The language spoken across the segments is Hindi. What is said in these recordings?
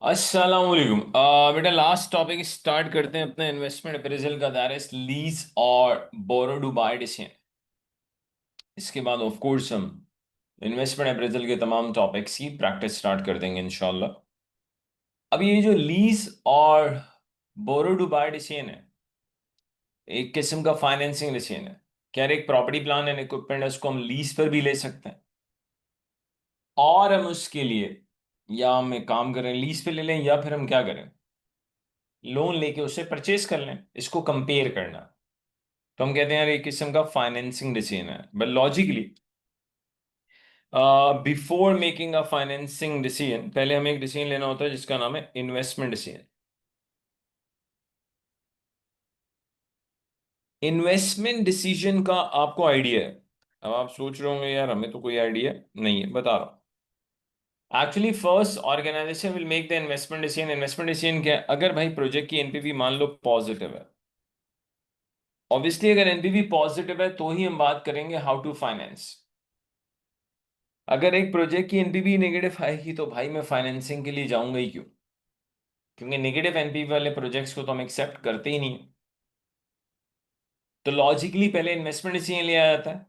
अस्सलामुअलैकुम। बेटा लास्ट टॉपिक स्टार्ट करते हैं अपने इन्वेस्टमेंट अप्रेजल का दायरा लीज और बोरो टू बाय डिसीजन। इसके बाद ऑफ कोर्स हम इन्वेस्टमेंट अप्रेजल के तमाम टॉपिक्स की प्रैक्टिस स्टार्ट कर देंगे इंशाल्लाह। अब ये जो लीज और बोरो टू बाय डिसीजन है, एक किस्म का फाइनेंसिंग डिसीजन है। क्या एक प्रॉपर्टी प्लान एंड इक्विपमेंट है, उसको हम लीज पर भी ले सकते हैं और हम उसके लिए या हम एक काम करें लीज पे ले लें या फिर हम क्या करें, लोन लेके उसे परचेज कर लें। इसको कंपेयर करना तो हम कहते हैं यार एक किस्म का फाइनेंसिंग डिसीजन है। But logically before making a financing decision पहले हमें एक डिसीजन लेना होता है जिसका नाम है इन्वेस्टमेंट डिसीजन। इन्वेस्टमेंट डिसीजन का आपको आइडिया है। अब आप सोच रहे होंगे यार हमें तो कोई आइडिया नहीं है, बता रहा हूँ। Actually first organisation will make the investment decision. Investment decision क्या है? अगर भाई प्रोजेक्ट की एनपीवी मान लो पॉजिटिव है, ऑब्वियसली अगर एनपीवी पॉजिटिव है तो ही हम बात करेंगे हाउ टू फाइनेंस। अगर एक प्रोजेक्ट की एनपीवी नेगेटिव आएगी तो भाई मैं फाइनेंसिंग के लिए जाऊंगा ही क्यों? क्योंकि नेगेटिव एनपीवी वाले प्रोजेक्ट्स को तो हम एक्सेप्ट करते ही नहीं है। तो लॉजिकली पहले इन्वेस्टमेंट डिसीजन लिया जाता है।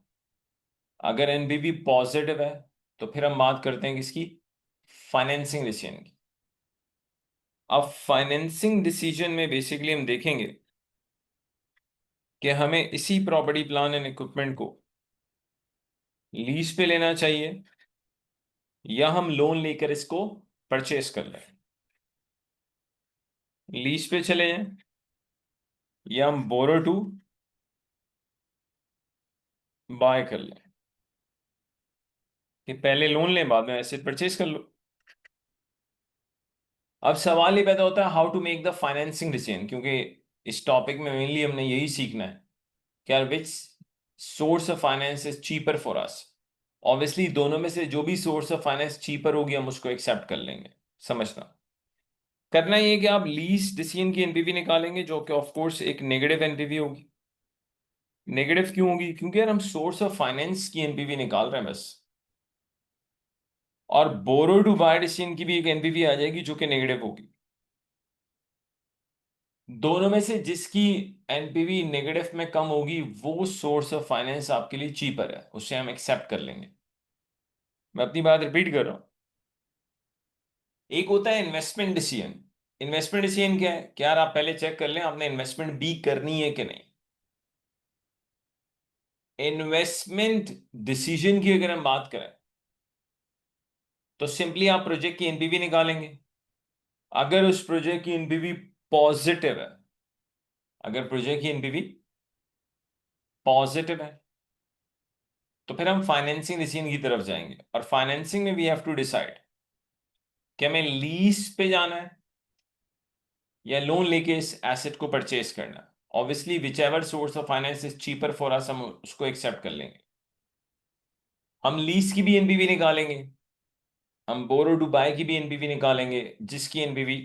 अगर एनपीवी पॉजिटिव है तो फिर हम बात करते हैं किसकी? फाइनेंसिंग डिसीजन की। अब फाइनेंसिंग डिसीजन में बेसिकली हम देखेंगे कि हमें इसी प्रॉपर्टी प्लान एंड इक्विपमेंट को लीज पे लेना चाहिए या हम लोन लेकर इसको परचेस कर लें। लीज पे चले जाएं या हम बोरो टू बाय कर लें कि पहले लोन लें बाद में एसेट परचेज कर लो। अब सवाल ये पैदा होता है how to make the financing decision, क्योंकि इस टॉपिक में मेनली हमने यही सीखना है कि यार which source of finance is cheaper for us. Obviously दोनों में से जो भी सोर्स ऑफ फाइनेंस चीपर होगी हम उसको एक्सेप्ट कर लेंगे। समझना, करना ये कि आप लीज डिसीजन की एनपीवी निकालेंगे जो कि ऑफ कोर्स एक नेगेटिव एनपीवी होगी। नेगेटिव क्यों होगी? क्योंकि यार हम सोर्स ऑफ फाइनेंस की एनपीवी निकाल रहे हैं बस। और बोरो टू बाय डिसीजन की भी एक एनपीवी आ जाएगी जो कि नेगेटिव होगी। दोनों में से जिसकी एनपीवी नेगेटिव में कम होगी वो सोर्स ऑफ फाइनेंस आपके लिए चीपर है, उसे हम एक्सेप्ट कर लेंगे। मैं अपनी बात रिपीट कर रहा हूं। एक होता है इन्वेस्टमेंट डिसीजन। इन्वेस्टमेंट डिसीजन क्या है? क्या यार आप पहले चेक कर लें आपने इन्वेस्टमेंट बी करनी है कि नहीं। इन्वेस्टमेंट डिसीजन की अगर हम बात करें तो सिंपली आप प्रोजेक्ट की एनपीवी निकालेंगे। अगर उस प्रोजेक्ट की एनपीवी पॉजिटिव है, अगर प्रोजेक्ट की एनपीवी पॉजिटिव है तो फिर हम फाइनेंसिंग डिसीजन की तरफ जाएंगे। और फाइनेंसिंग में वी हैव टू डिसाइड कि हमें लीज पे जाना है या लोन लेके इस एसेट को परचेज करना है। Obviously which ever source of finance is cheaper for us हम उसको एक्सेप्ट कर लेंगे। हम लीज की भी एनपीवी निकालेंगे, हम बोरो टू बाय की भी एनपीवी निकालेंगे। जिसकी एनपीवी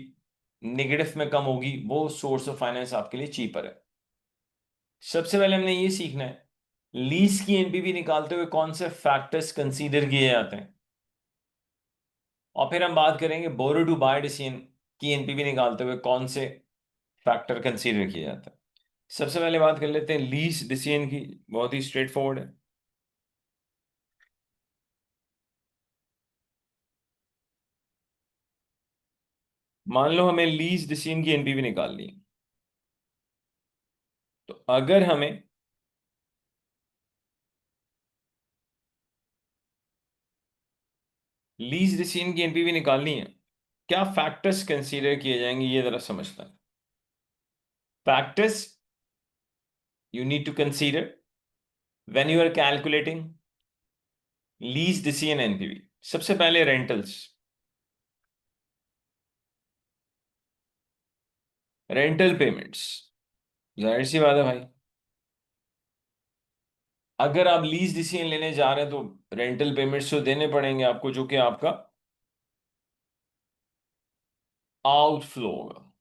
नेगेटिव में कम होगी वो सोर्स ऑफ फाइनेंस आपके लिए चीपर है। सबसे पहले हमने ये सीखना है लीज की एनपीवी निकालते हुए कौन से फैक्टर्स कंसीडर किए जाते हैं। और फिर हम बात करेंगे बोरो टू बाय डिसीजन की एनपीवी निकालते हुए कौन से फैक्टर कंसीडर किए जाते हैं। सबसे पहले बात कर लेते हैं लीज डिसीजन की। बहुत ही स्ट्रेट फॉरवर्ड है। मान लो हमें लीज डिसीजन की एनपीवी निकालनी है। तो अगर हमें लीज डिसीजन की एनपीवी निकालनी है, क्या फैक्टर्स कंसीडर किए जाएंगे ये जरा समझना है। Factors you need to consider when you are calculating lease decision NPV. सबसे पहले रेंटल्स। रेंटल पेमेंट्स, जाहिर सी बात है भाई। अगर आप लीज डिसीजन लेने जा रहे हैं तो रेंटल पेमेंट्स तो देने पड़ेंगे आपको, जो कि आपका आउटफ्लो होगा।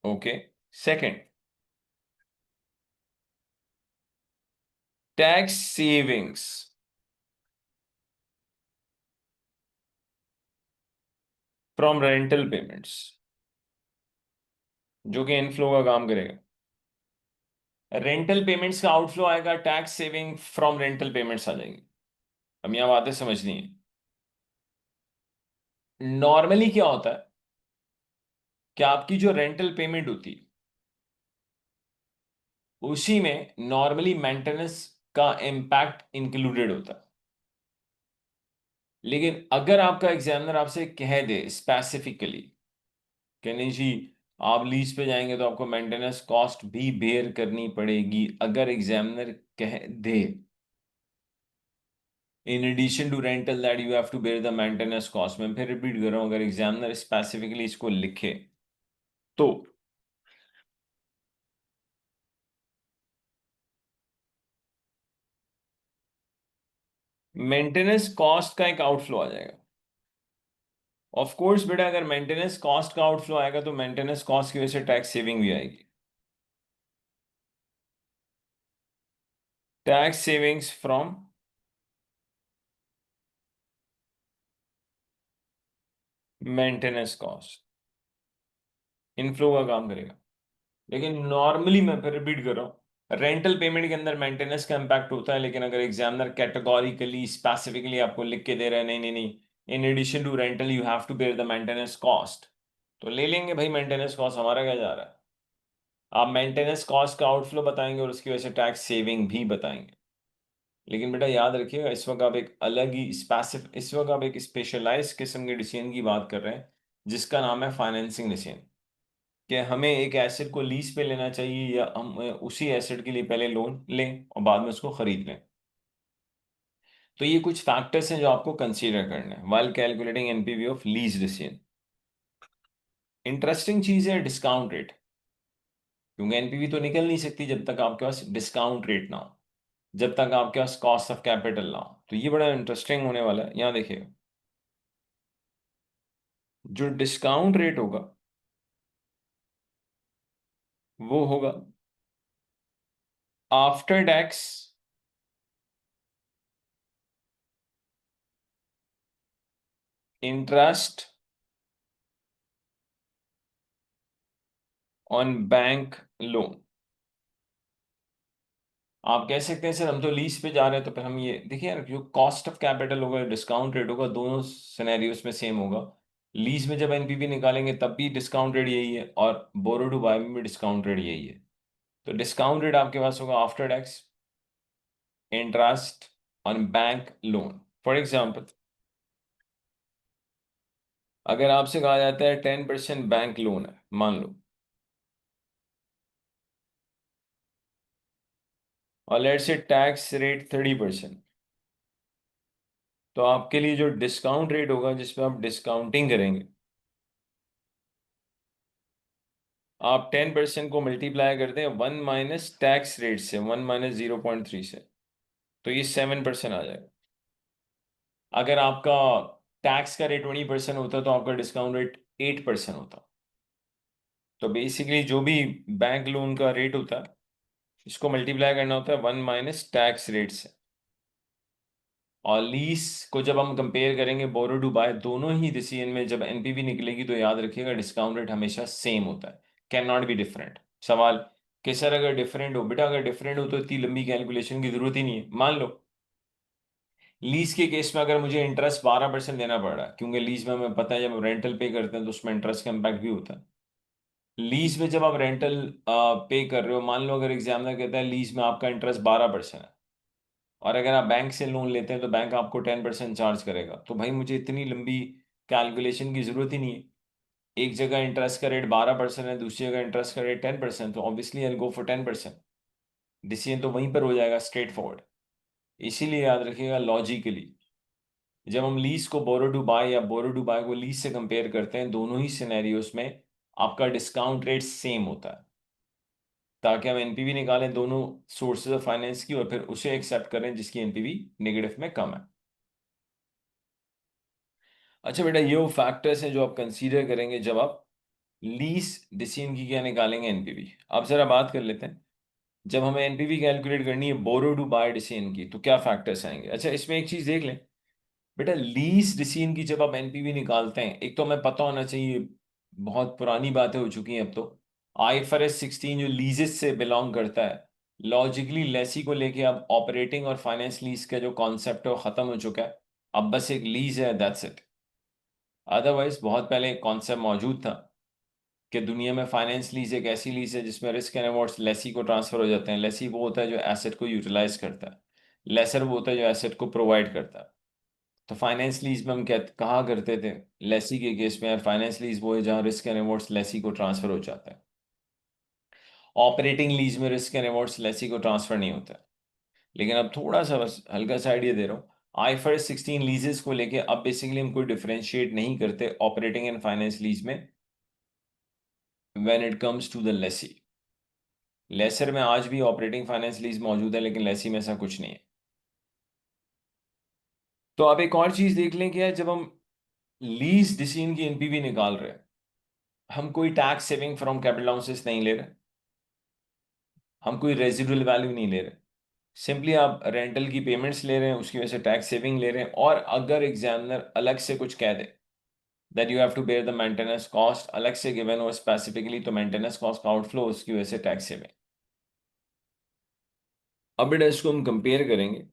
Okay. Second, tax savings. From rental payments, जो कि इनफ्लो का काम करेगा। रेंटल पेमेंट्स का आउटफ्लो आएगा, tax saving from rental payments आ जाएंगे। अब यहां बातें समझनी है। नॉर्मली क्या होता है कि आपकी जो रेंटल पेमेंट होती है उसी में नॉर्मली मेंटेनेंस का इम्पैक्ट इंक्लूडेड होता है। लेकिन अगर आपका एग्जामिनर आपसे कह दे स्पेसिफिकली कि नहीं जी, आप लीज पे जाएंगे तो आपको मेंटेनेंस कॉस्ट भी बेयर करनी पड़ेगी, अगर एग्जामिनर कह दे in addition to rental that you have to bear the maintenance cost, मैं फिर रिपीट कर रहा हूं, अगर एग्जामिनर स्पेसिफिकली इसको लिखे तो मेंटेनेंस कॉस्ट का एक आउटफ्लो आ जाएगा। ऑफ कोर्स बेटा, अगर मेंटेनेंस कॉस्ट का आउटफ्लो आएगा तो मेंटेनेंस कॉस्ट की वजह से टैक्स सेविंग भी आएगी। Tax savings from maintenance cost inflow का काम करेगा। लेकिन नॉर्मली मैं फिर रिपीट कर रहा हूँ, रेंटल पेमेंट के अंदर मेंटेनेंस का इंपैक्ट होता है, लेकिन अगर एग्जामिनर कैटेगोरिकली स्पेसिफिकली आपको लिख के दे रहा है नहीं नहीं नहीं, in addition to rental you have to bear the maintenance cost, तो ले लेंगे भाई, मेंटेनेंस कॉस्ट हमारा क्या जा रहा है। आप मेंटेनेंस कॉस्ट का आउटफ्लो बताएंगे और उसकी वजह से टैक्स सेविंग भी बताएंगे। लेकिन बेटा याद रखिएगा, इस वक्त आप एक अलग ही इस वक्त आप एक स्पेशलाइज किस्म के डिसीजन की बात कर रहे हैं जिसका नाम है फाइनेंसिंग डिसीजन, कि हमें एक एसेट को लीज पे लेना चाहिए या हम उसी एसेट के लिए पहले लोन लें और बाद में उसको खरीद लें। तो ये कुछ फैक्टर्स हैं जो आपको कंसीडर करने हैं while calculating NPV of lease decision. Interesting चीज है डिस्काउंट रेट, क्योंकि एनपीवी तो निकल नहीं सकती जब तक आपके पास डिस्काउंट रेट ना हो, जब तक आपके पास कॉस्ट ऑफ कैपिटल ना हो। तो ये बड़ा इंटरेस्टिंग होने वाला है। यहाँ देखिएगा, जो डिस्काउंट रेट होगा वो होगा after tax interest on bank loan. आप कह सकते हैं सर हम तो लीज पे जा रहे हैं, तो फिर हम ये देखिए यार, जो कॉस्ट ऑफ कैपिटल होगा, डिस्काउंट रेट होगा, दोनों सिनेरियोस में सेम होगा। लीज में जब एनपीवी निकालेंगे तब भी डिस्काउंट रेट यही है, और बोरो टू बाय में भी डिस्काउंट रेट यही है। तो डिस्काउंट रेट आपके पास होगा after tax interest on bank loan. For example, अगर आपसे कहा जाता है 10% बैंक लोन है मान लो, और लेट्स से टैक्स रेट 30%, तो आपके लिए जो डिस्काउंट रेट होगा जिसपे आप डिस्काउंटिंग करेंगे, आप 10% को मल्टीप्लाई करते हैं 1 - टैक्स रेट से, 1 - 0.3 से, तो ये 7% आ जाएगा। अगर आपका टैक्स का रेट 20% होता तो आपका डिस्काउंट रेट 8% होता। तो बेसिकली जो भी बैंक लोन का रेट होता है इसको मल्टीप्लाई करना होता है 1 - टैक्स रेट से। और लीज को जब हम कंपेयर करेंगे बोरो टू बाय, दोनों ही डिसीजन में जब एनपीवी निकलेगी तो याद रखिएगा डिस्काउंट रेट हमेशा सेम होता है, कैन नॉट बी डिफरेंट। सवाल कि सर अगर डिफरेंट हो, बेटा अगर डिफरेंट हो तो इतनी लंबी कैलकुलेशन की जरूरत ही नहीं है। मान लो लीज के केस में अगर मुझे इंटरेस्ट 12% देना पड़ रहा है, क्योंकि लीज में हमें पता है जब रेंटल पे करते हैं तो उसमें इंटरेस्ट का इम्पैक्ट भी होता है। लीज में जब आप रेंटल पे कर रहे हो, मान लो अगर एग्जामिनर कहता है लीज में आपका इंटरेस्ट 12% है, और अगर आप बैंक से लोन लेते हैं तो बैंक आपको 10% चार्ज करेगा, तो भाई मुझे इतनी लंबी कैलकुलेशन की जरूरत ही नहीं है। एक जगह इंटरेस्ट का रेट 12% है, दूसरी जगह इंटरेस्ट का रेट 10%, तो obviously I go for 10%। Decision तो वहीं पर हो जाएगा, स्ट्रेट फॉरवर्ड। इसीलिए याद रखिएगा लॉजिकली जब हम लीज को बोरो टू बाय या बोरो टू बाय को लीज से कंपेयर करते हैं, दोनों ही सिनेरियोस में आपका डिस्काउंट रेट सेम होता है, ताकि हम एनपीवी निकालें दोनों सोर्सेज ऑफ फाइनेंस की और फिर उसे एक्सेप्ट करें जिसकी एनपीवी नेगेटिव में कम है। अच्छा बेटा, ये वो फैक्टर्स हैं जो आप कंसीडर करेंगे जब आप लीज डिसीजन की क्या निकालेंगे एनपीवी। अब जरा बात कर लेते हैं, जब हमें एनपीवी कैलकुलेट करनी है बोरो टू बाय डिसीजन की तो क्या फैक्टर्स आएंगे। अच्छा, इसमें एक चीज देख लें, बेटा लीज डिसीजन की जब आप एनपीवी निकालते हैं, एक तो हमें पता होना चाहिए, बहुत पुरानी बातें हो चुकी हैं अब तो, आईएफआरएस 16 जो लीजेस से बिलोंग करता है, लॉजिकली लेसी को लेके अब ऑपरेटिंग और फाइनेंस लीज का जो कॉन्सेप्ट है वो खत्म हो चुका है। अब बस एक लीज है, दैट्स इट। अदरवाइज बहुत पहले एक कॉन्सेप्ट मौजूद था कि दुनिया में फाइनेंस लीज एक ऐसी लीज है जिसमें रिस्क एंड अवार्ड्स लेसी को ट्रांसफर हो जाते हैं। लेसी वो होता है जो एसेट को यूटिलाइज करता है, लेसर वो होता है जो एसेट को प्रोवाइड करता है। तो फाइनेंस लीज में हम कहा करते थे लेसी के केस में, यार फाइनेंस लीज वो है जहां रिस्क एंड रिवॉर्ड्स लेसी को ट्रांसफर हो जाता है। ऑपरेटिंग लीज में रिस्क एंड रिवॉर्ड्स लेसी को ट्रांसफर नहीं होता है। लेकिन अब थोड़ा सा बस हल्का सा आइडिया दे रहा हूँ, आईफआरएस 16 लीजेस को लेके अब बेसिकली हम कोई डिफरेंशिएट नहीं करते ऑपरेटिंग एंड फाइनेंस लीज में when it comes to the lessee. Lessor में आज भी ऑपरेटिंग फाइनेंस लीज मौजूद है, लेकिन लेसी में ऐसा कुछ नहीं है। तो आप एक और चीज देख लें कि यार जब हम लीज डिसीजन की एनपीवी निकाल रहे हैं, हम कोई tax saving from capital allowances नहीं ले रहे, हम कोई रेजिडुअल वैल्यू नहीं ले रहे। सिंपली आप रेंटल की पेमेंट्स ले रहे हैं, उसकी वजह से टैक्स सेविंग ले रहे हैं। और अगर एग्जामिनर अलग से कुछ कह दे that you have to bear the maintenance cost, अलग से गिवन हो स्पेसिफिकली, तो मेंटेनेंस कॉस्ट का आउटफ्लो उसकी वजह से टैक्स सेविंग। अब बेटा इसको हम कंपेयर करेंगे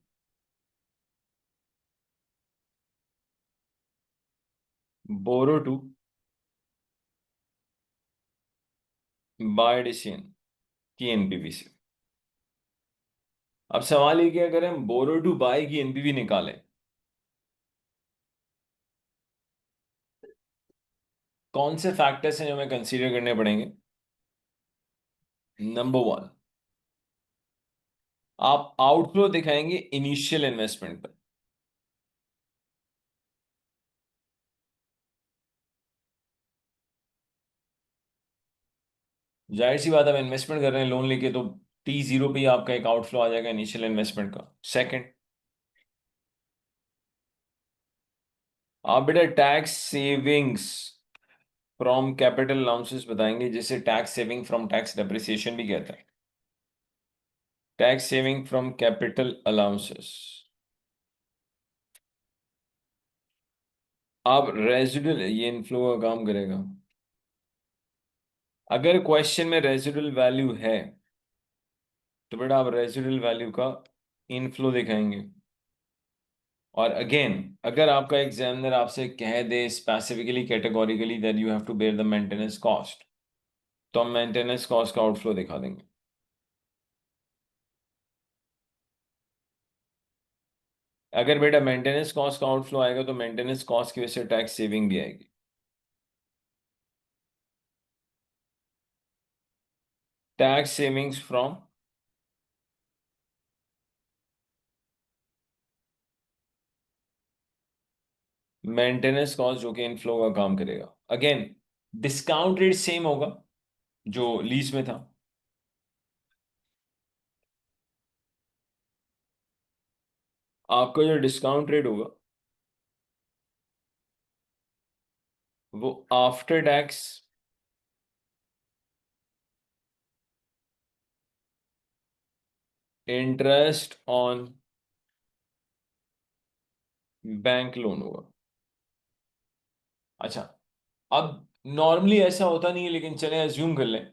बोरो टू बाय डिसीजन की एनपीवी से। अब सवाल ये कि अगर हम बोरो टू बाय की एनपीवी निकालें, कौन से फैक्टर्स हैं जो हमें कंसीडर करने पड़ेंगे। नंबर वन, आप आउटफ्लो दिखाएंगे इनिशियल इन्वेस्टमेंट पर। जाहिर सी बात है, आप इन्वेस्टमेंट कर रहे हैं लोन लेके, तो T0 पे ही आपका एक आउटफ्लो आ जाएगा इनिशियल इन्वेस्टमेंट का। सेकंड, आप बेटा tax savings from capital allowances बताएंगे, जिसे tax saving from tax depreciation भी कहता है। Tax saving from capital allowances. आप रेजिडुअल, ये इनफ्लो का काम करेगा। अगर क्वेश्चन में रेजिडुअल वैल्यू है तो बेटा आप रेजिडुअल वैल्यू का इनफ्लो दिखाएंगे। और अगेन, अगर आपका एग्जामिनर आपसे कह दे specifically categorically that you have to bear the maintenance cost, तो हम मेंटेनेंस कॉस्ट का आउटफ्लो दिखा देंगे। अगर बेटा मेंटेनेंस कॉस्ट का आउटफ्लो आएगा तो मेंटेनेंस कॉस्ट की वजह से टैक्स सेविंग भी आएगी। Tax savings from maintenance cost जो कि इनफ्लो का काम करेगा। अगेन, डिस्काउंट रेट सेम होगा जो लीज में था। आपका जो डिस्काउंट रेट होगा वो after tax interest on bank loan होगा। अच्छा, अब नॉर्मली ऐसा होता नहीं है, लेकिन चलें अज्यूम कर लें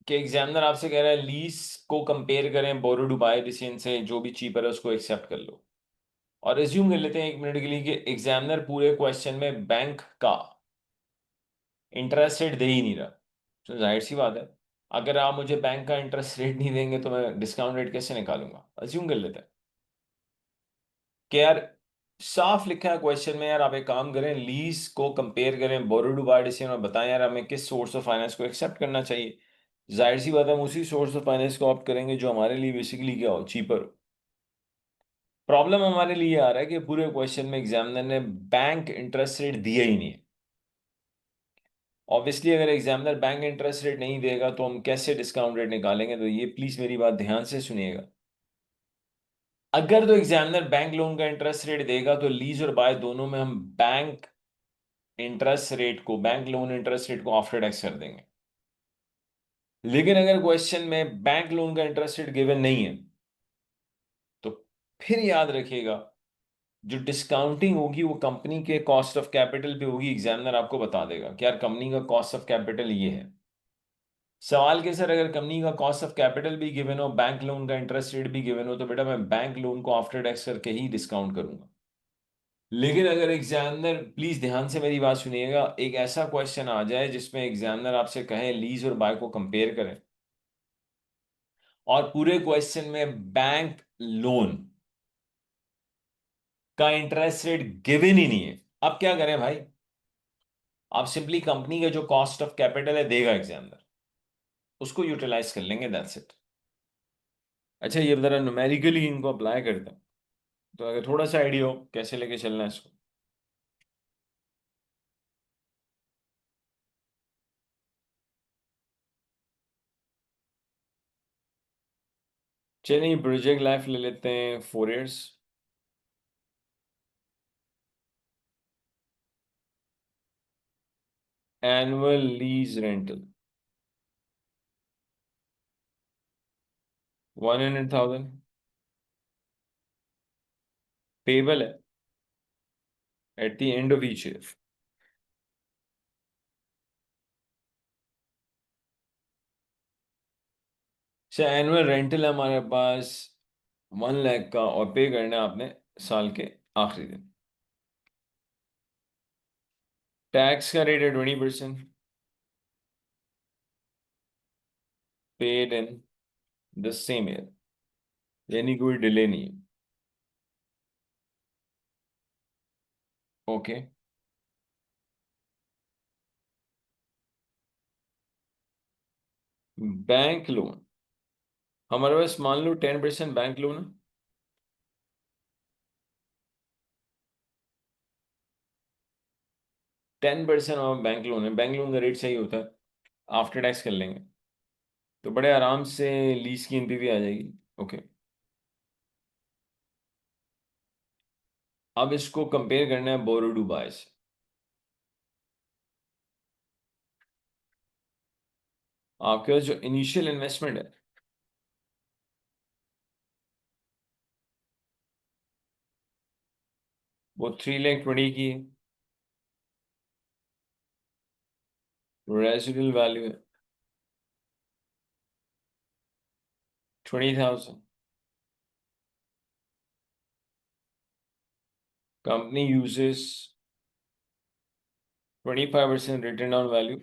कि एग्जामिनर आपसे कह रहा है लीज को कंपेयर करें बोरो टू बाय डिसीजन से, जो भी चीपर है उसको एक्सेप्ट कर लो। और एज्यूम कर लेते हैं एक मिनट के लिए कि एग्जामिनर पूरे क्वेश्चन में बैंक का इंटरेस्ट रेट दे ही नहीं रहा। तो जाहिर सी बात है, अगर आप मुझे बैंक का इंटरेस्ट रेट नहीं देंगे तो मैं डिस्काउंट रेट कैसे निकालूंगा। अज्यूम कर लेते हैं कि यार साफ लिखा है क्वेश्चन में, यार आप एक काम करें, लीज को कंपेयर करें बोरो टू बाय डिसीजन और बताएं यार हमें किस सोर्स ऑफ फाइनेंस को एक्सेप्ट करना चाहिए। जाहिर सी बात है, हम उसी सोर्स ऑफ फाइनेंस को ऑप्ट करेंगे जो हमारे लिए बेसिकली क्या हो, चीपर हो। प्रॉब्लम हमारे लिए आ रहा है कि पूरे क्वेश्चन में एग्जामिनर ने बैंक इंटरेस्ट रेट दिया ही नहीं है। ऑब्वियसली अगर एग्जामिनर बैंक इंटरेस्ट रेट नहीं देगा तो हम कैसे डिस्काउंट रेट निकालेंगे। तो ये प्लीज मेरी बात ध्यान से सुनिएगा। अगर तो एग्जामिनर बैंक लोन का इंटरेस्ट रेट देगा तो लीज और बाय दोनों में हम बैंक इंटरेस्ट रेट को, बैंक लोन इंटरेस्ट रेट को आफ्टर टैक्स कर देंगे। लेकिन अगर क्वेश्चन में बैंक लोन का इंटरेस्ट रेट गिवन नहीं है तो फिर याद रखिएगा जो डिस्काउंटिंग होगी वो कंपनी के कॉस्ट ऑफ कैपिटल पे होगी। एग्जामिनर आपको बता देगा कि यार कंपनी का कॉस्ट ऑफ कैपिटल ये है। सवाल के सर अगर कंपनी का कॉस्ट ऑफ कैपिटल भी गिवन हो, बैंक लोन का इंटरेस्ट रेट भी गिवन हो, तो बेटा मैं बैंक लोन को आफ्टर टैक्स करके ही डिस्काउंट करूंगा। लेकिन अगर एग्जामिनर, प्लीज ध्यान से मेरी बात सुनिएगा, एक ऐसा क्वेश्चन आ जाए जिसमें एग्जामिनर आपसे कहे लीज और बाय को कंपेयर करें, और पूरे क्वेश्चन में बैंक लोन का इंटरेस्ट रेट गिवन ही नहीं है, अब क्या करें भाई? आप सिंपली कंपनी का जो कॉस्ट ऑफ कैपिटल है देगा एग्जामिनर, उसको यूटिलाइज कर लेंगे, दैट्स इट। अच्छा ये जरा न्यूमेरिकली इनको अप्लाई करते हैं, तो अगर थोड़ा सा आइडिया हो कैसे लेके चलना है इसको। चलिए प्रोजेक्ट लाइफ ले लेते हैं 4 years। Annual lease rental 100,000 payable है at the end of each year. अच्छा एनुअल रेंटल है हमारे पास 1 लाख का, और पे करना है आपने साल के आखिरी दिन। टैक्स का रेट है 20%, paid in the same year, यानी कोई डिले नहीं है। ओके। बैंक लोन हमारे पास मान लो 10% बैंक लोन है। 10% और बैंक लोन है, बैंक लोन का रेट सही होता है, आफ्टर टैक्स कर लेंगे तो बड़े आराम से लीज की एनपीवी आ जाएगी। ओके। अब इसको कंपेयर करना है बोरो टू बाय से। आपके पास जो इनिशियल इन्वेस्टमेंट है वो 3,20,000 की है। रेजिडुअल वैल्यू है 20,000। Company uses 25% return on value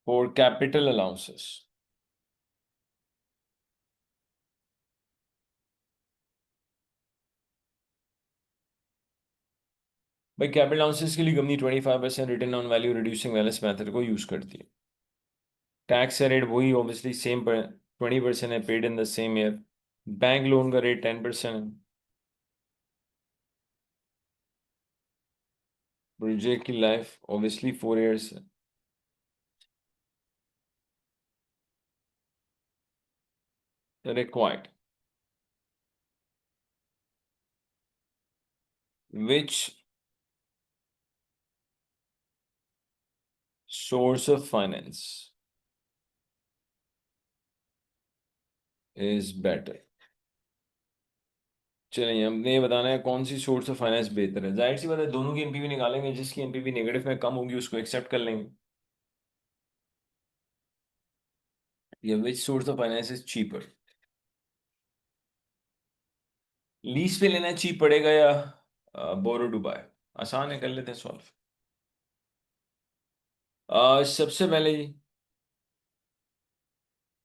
for capital allowances. भाई कैपिटल अलाउंसेस के लिए company 25% return on value reducing valence method को यूज करती है। टैक्स का रेट वही ऑब्वियसली सेम पर 20% है, paid in the same year. Bank loan का रेट 10% है। प्रोजेक्ट की लाइफ ऑब्वियसली 4 years है। Required which source of finance is better. चलिए हमने ये बताना है कौन सी सोर्स ऑफ फाइनेंस बेहतर है। जाहिर सी बात है दोनों की एनपीवी निकालेंगे, जिसकी एनपीवी नेगेटिव में कम होगी उसको एक्सेप्ट कर लेंगे। या which source of finance is cheaper. Lease पे लेना चीप पड़ेगा या बोरो टू बाय? आसान है, कर लेते हैं सॉल्व। सबसे पहले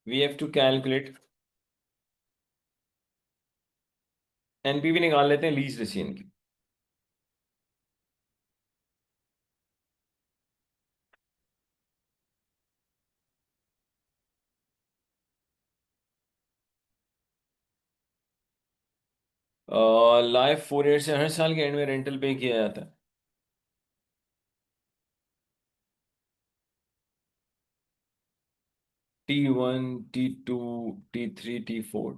we have to calculate, NPV निकाल लेते हैं लीज रेशियो की। लाइफ 4 years से हर साल के एंड में रेंटल पे किया जाता है। T1 T2 T3 T4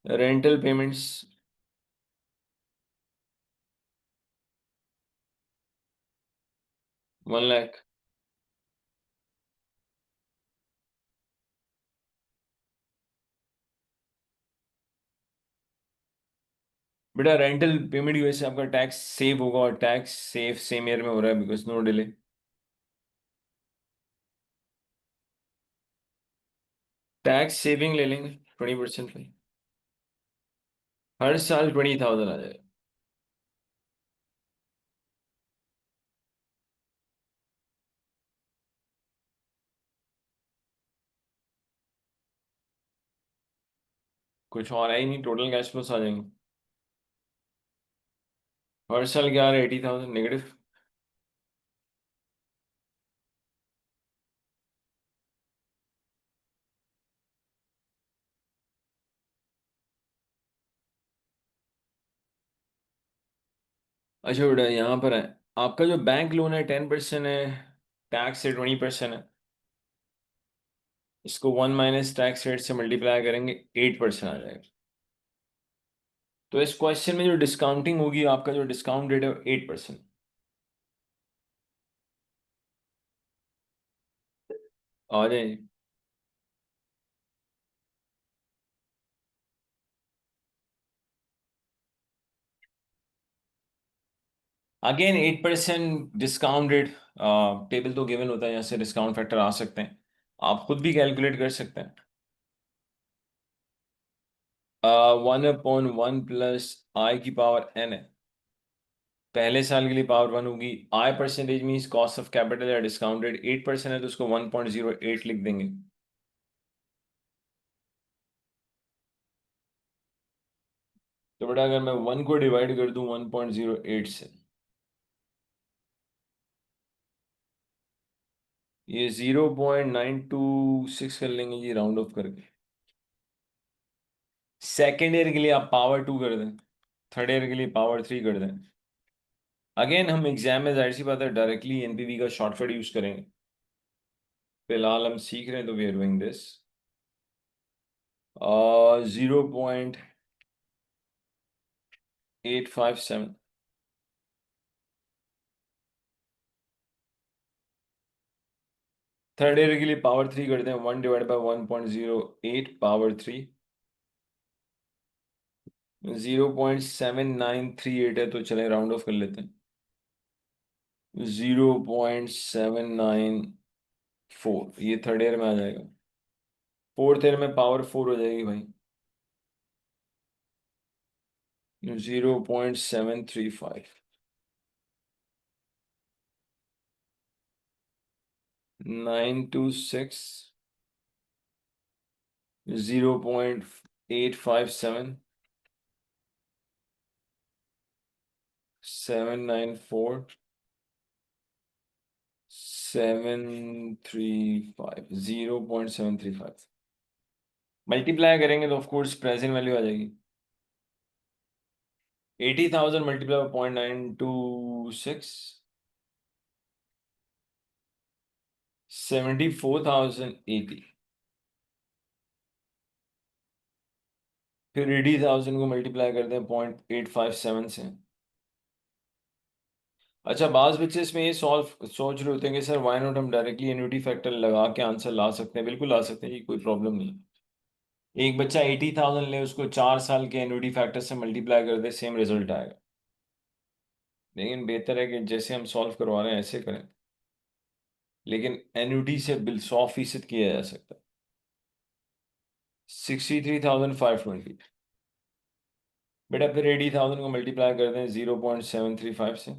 rental payments 1 lakh. बेटा रेंटल पेमेंट की वजह से आपका टैक्स सेव होगा, और टैक्स सेव सेम ईयर में हो रहा है because no delay. Tax saving ले लेंगे 20% पे, हर साल 20,000 आ जाएगा। कुछ और है ही नहीं, टोटल कैश फ्लोस आ जाएंगे। हर साल क्या आ रहा है, 80,000 नेगेटिव। अच्छा बेटा यहाँ पर है, आपका जो बैंक लोन है 10% है, टैक्स से 20% है। इसको 1 - टैक्स रेट से मल्टीप्लाई करेंगे, 8% आ जाएगा। तो इस क्वेश्चन में जो डिस्काउंटिंग होगी, आपका जो डिस्काउंट रेट है 8%। आ जाए। अगेन 8% डिस्काउंट रेट, टेबल तो गिवन होता है, यहाँ से डिस्काउंट फैक्टर आ सकते हैं, आप खुद भी कैलकुलेट कर सकते हैं। 1/1 प्लस आई की पावर n है, पहले साल के लिए पावर 1 होगी। I percentage means cost of capital या डिस्काउंट रेट 8% है, तो उसको 1.08 लिख देंगे। तो बेटा अगर मैं 1 को डिवाइड कर दूं 1.08 से, ये 0.926 कर लेंगे जी, राउंड ऑफ करके। सेकेंड ईयर के लिए आप पावर 2 कर दें, थर्ड ईयर के लिए पावर 3 कर दें। अगेन हम एग्जाम में जाहिर सी बात है डायरेक्टली एनपीवी का शॉर्टकट यूज करेंगे, फिलहाल हम सीख रहे हैं तो we are doing this. 0.857। Third year के लिए पावर 3 करते हैं, 1/1.08 पावर 3। 0.7938 है, तो चले राउंड ऑफ कर लेते हैं, 0.794, ये थर्ड ईयर में आ जाएगा। फोर्थ ईयर में पावर 4 हो जाएगी भाई, 0.735। 926, 0.857, 794, 735, 0.735। मल्टीप्लाई करेंगे तो ऑफकोर्स प्रेजेंट वैल्यू आ जाएगी। 80,000 मल्टीप्लाई 0.926, 74,080। फिर 80,000 को मल्टीप्लाई करते हैं 0.857 से। अच्छा, बाज बच्चे इसमें ये सॉल्व सोच रहे होते हैं कि सर वाई नॉट हम डायरेक्टली एन्युटी फैक्टर लगा के आंसर ला सकते हैं। बिल्कुल ला सकते हैं, ये कोई प्रॉब्लम नहीं है। एक बच्चा 80,000 ले, उसको 4 साल के एन्युटी फैक्टर से मल्टीप्लाई कर दे, सेम रिजल्ट आएगा। लेकिन बेहतर है कि जैसे हम सॉल्व करवा रहे हैं ऐसे करें, लेकिन एन्युटी से बिल 100% किया जा सकता है। 63,520। बेटा फिर 80,000 को मल्टीप्लाई कर दें 0.735 से।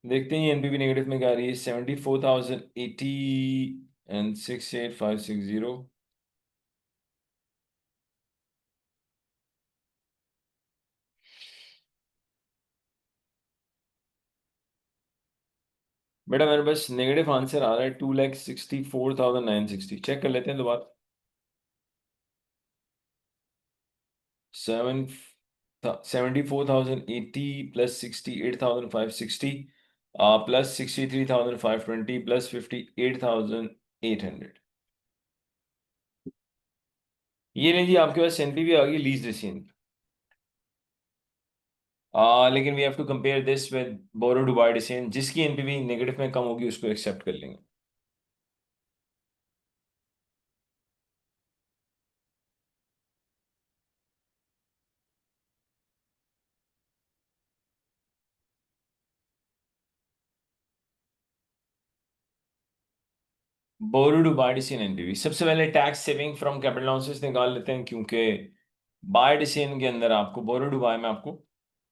देखते हैं एनपीवी नेगेटिव में क्या आ रही है, 74,080 एंड 68560। बेटा मेरे पास नेगेटिव आंसर आ रहा है 2,64,960। चेक कर लेते हैं दोबारा। 74,080 प्लस 68,560 प्लस 63,520 प्लस 58,800। ये नहीं जी, आपके पास एनपीवी आ गई लीज डिसीजन। लेकिन we have to compare this with borrow to buy decision, जिसकी एनपीवी नेगेटिव में कम होगी उसको एक्सेप्ट कर लेंगे। Borrowed buy decision NPV. सबसे पहले tax saving from capital losses निकाल लेते हैं, क्योंकि बाय डिसीजन के अंदर आपको बोरोड बाय में आपको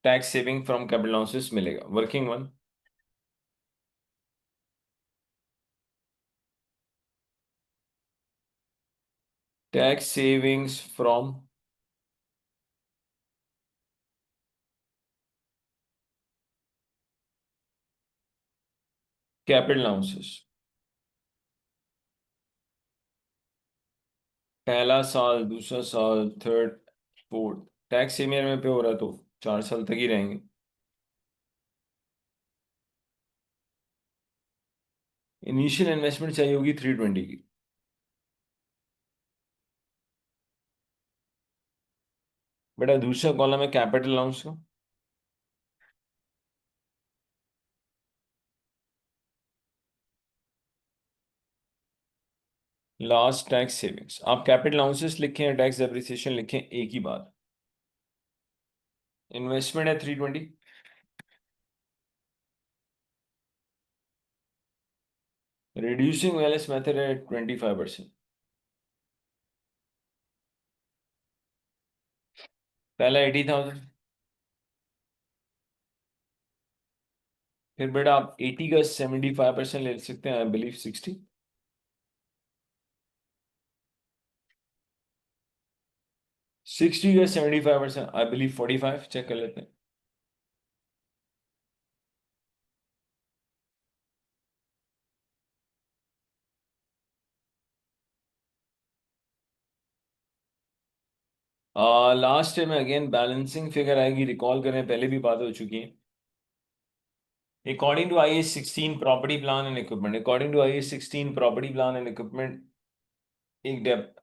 tax saving from capital losses मिलेगा। Working one, tax savings from capital losses. पहला साल, दूसरा साल, third, fourth, tax same year में पे हो रहा है तो 4 साल तक ही रहेंगे। इनिशियल इन्वेस्टमेंट चाहिए होगी 320 की। बेटा दूसरा कॉलम है कैपिटल अलाउंस का। लास्ट टैक्स सेविंग्स, आप कैपिटल अलाउंसेस लिखें या टैक्स डेप्रिसिएशन लिखें, एक ही बात। इन्वेस्टमेंट है 320, रिड्यूसिंग वैलेंस मेथड है 25%। पहला 80,000, फिर बेटा आप 80 का 75% ले सकते हैं, आई बिलीव 60। 60 का 75%, आई बिलीव 45। चेक कर लेते हैं। लास्ट में अगेन बैलेंसिंग फिगर आएगी, रिकॉल करें पहले भी बात हो चुकी है। According to IAS 16 property plan and equipment, according to IAS 16 property plan and equipment, एक डेप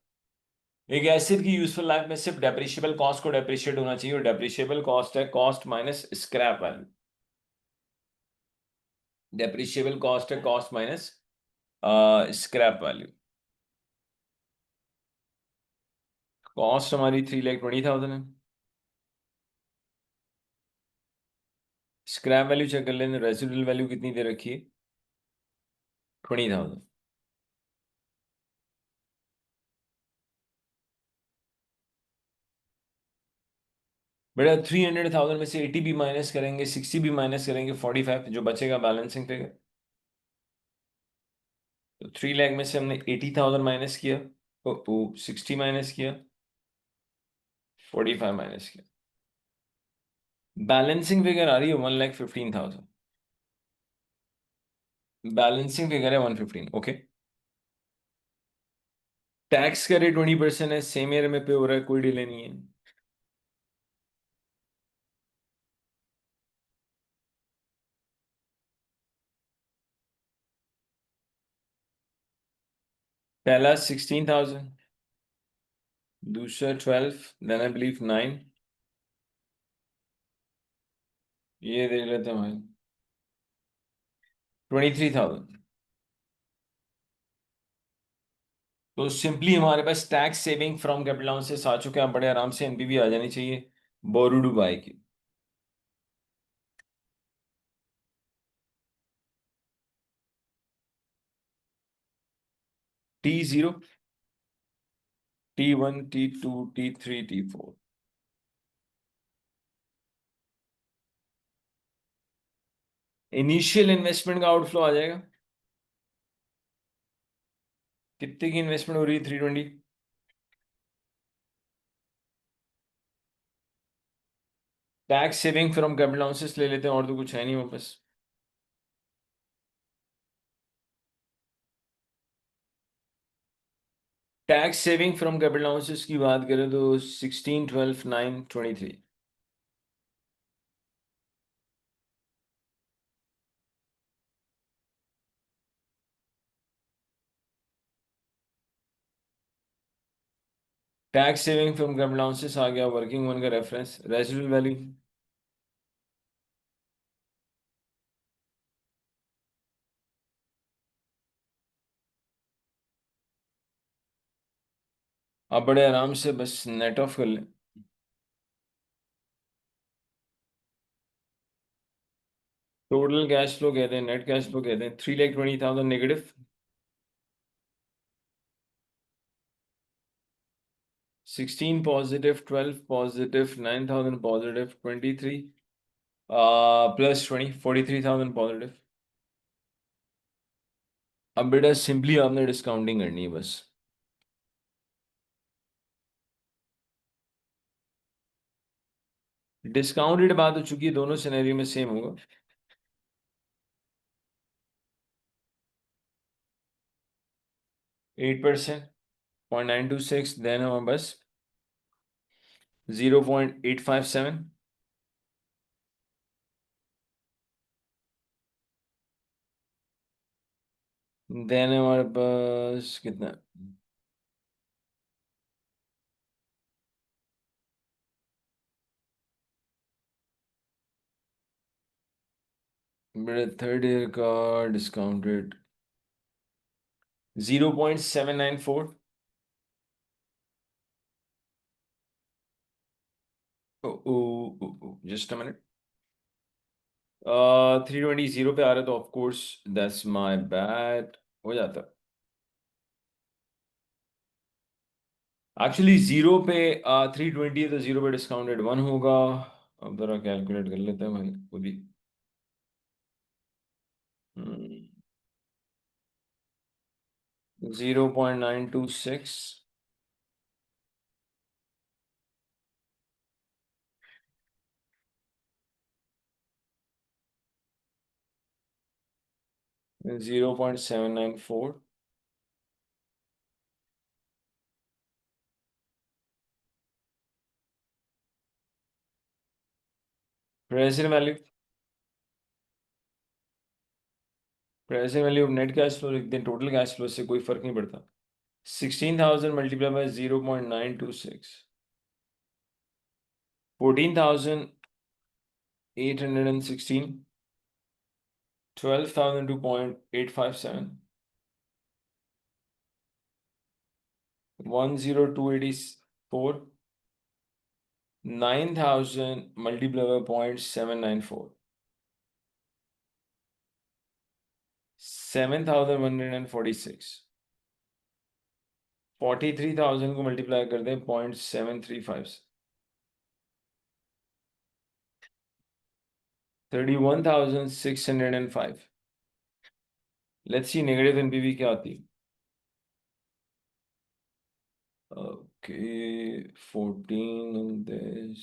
एक एसिड की यूजफुल लाइफ में सिर्फ डेप्रिशिएबल कॉस्ट को डेप्रिशिएट होना चाहिए, और डेप्रिशिएबल कॉस्ट है cost minus scrap value. Depreciable cost है cost minus scrap value. Cost हमारी 3,20,000 है। स्क्रैप वैल्यू चेक कर लेंगे, रेसिडुअल वैल्यू कितनी दे रखी है, 20,000। बेटा 300,000 में से 80 भी माइनस करेंगे, 60 भी माइनस करेंगे, 45 जो बचेगा बैलेंसिंग फिगर। तो 3 लाख में से हमने 80,000 माइनस किया, तो 60 माइनस किया, 45 माइनस किया, बैलेंसिंग फिगर आ रही है 1,15,000। बैलेंसिंग फिगर है 115। ओके, टैक्स का रेट 20% है, सेम ईयर में पे हो रहा है, कोई डिले नहीं है। पहला 16,000, दूसरा 12, देन आई बिलीव 9। ये देख लेते हैं भाई, 23,000। तो सिंपली हमारे पास tax saving from capital allowances आ चुके हैं, आप बड़े आराम से एनपीवी आ जानी चाहिए बोरू बाय की। T0, T1, T2, T3, T4। Initial investment का आउटफ्लो आ जाएगा। कितने की इन्वेस्टमेंट हो रही है 320? Tax saving from capital allowances ले लेते हैं, और तो कुछ है नहीं वापस। Tax saving from capital allowances की बात करें तो 16, 12, 9, 23। Tax saving from capital allowances आ गया, वर्किंग वन का रेफरेंस, रेसिडुअल वैल्यू। आप बड़े आराम से बस नेट ऑफ कर लें। टोटल कैश फ्लो कहते हैं, नेट कैश फ्लो कहते हैं, 3,20,000 negative. 16 positive, 12 positive, 9,000 positive, 23 plus 20, 43,000 positive. अब बेटा सिंपली आपने डिस्काउंटिंग करनी है बस। डिस्काउंटेड बात हो चुकी है, दोनों सिनेरियो में सेम होगा। 8%, 0.926, देन हमारे बस 0.857, देन हमारे पास कितना, मेरे थर्ड ईयर का डिस्काउंटेड 0.794। जस्ट अ मिनट, 320 पे आ रहा है तो of course that's my bad, हो जाता। एक्चुअली जीरो पे 320 है तो जीरो पे डिस्काउंटेड 1 होगा। अब जरा कैलकुलेट कर लेते हैं भाई खुद ही। 0.926, 0.794, present value, present value net cash flow लिखते हैं, टोटल कैश फ्लो से कोई फर्क नहीं पड़ता। 16,000 मल्टीप्लाई बाय 0.926, 14,816, 12,002.857, 10284, 9,000 multiplied by 0.794, 7,146, 43,000 को मल्टीप्लाई कर दें 0.735 से, 31,605। लेट्स सी नेगेटिव एनपीवी क्या आती है। ओके, 14 on this,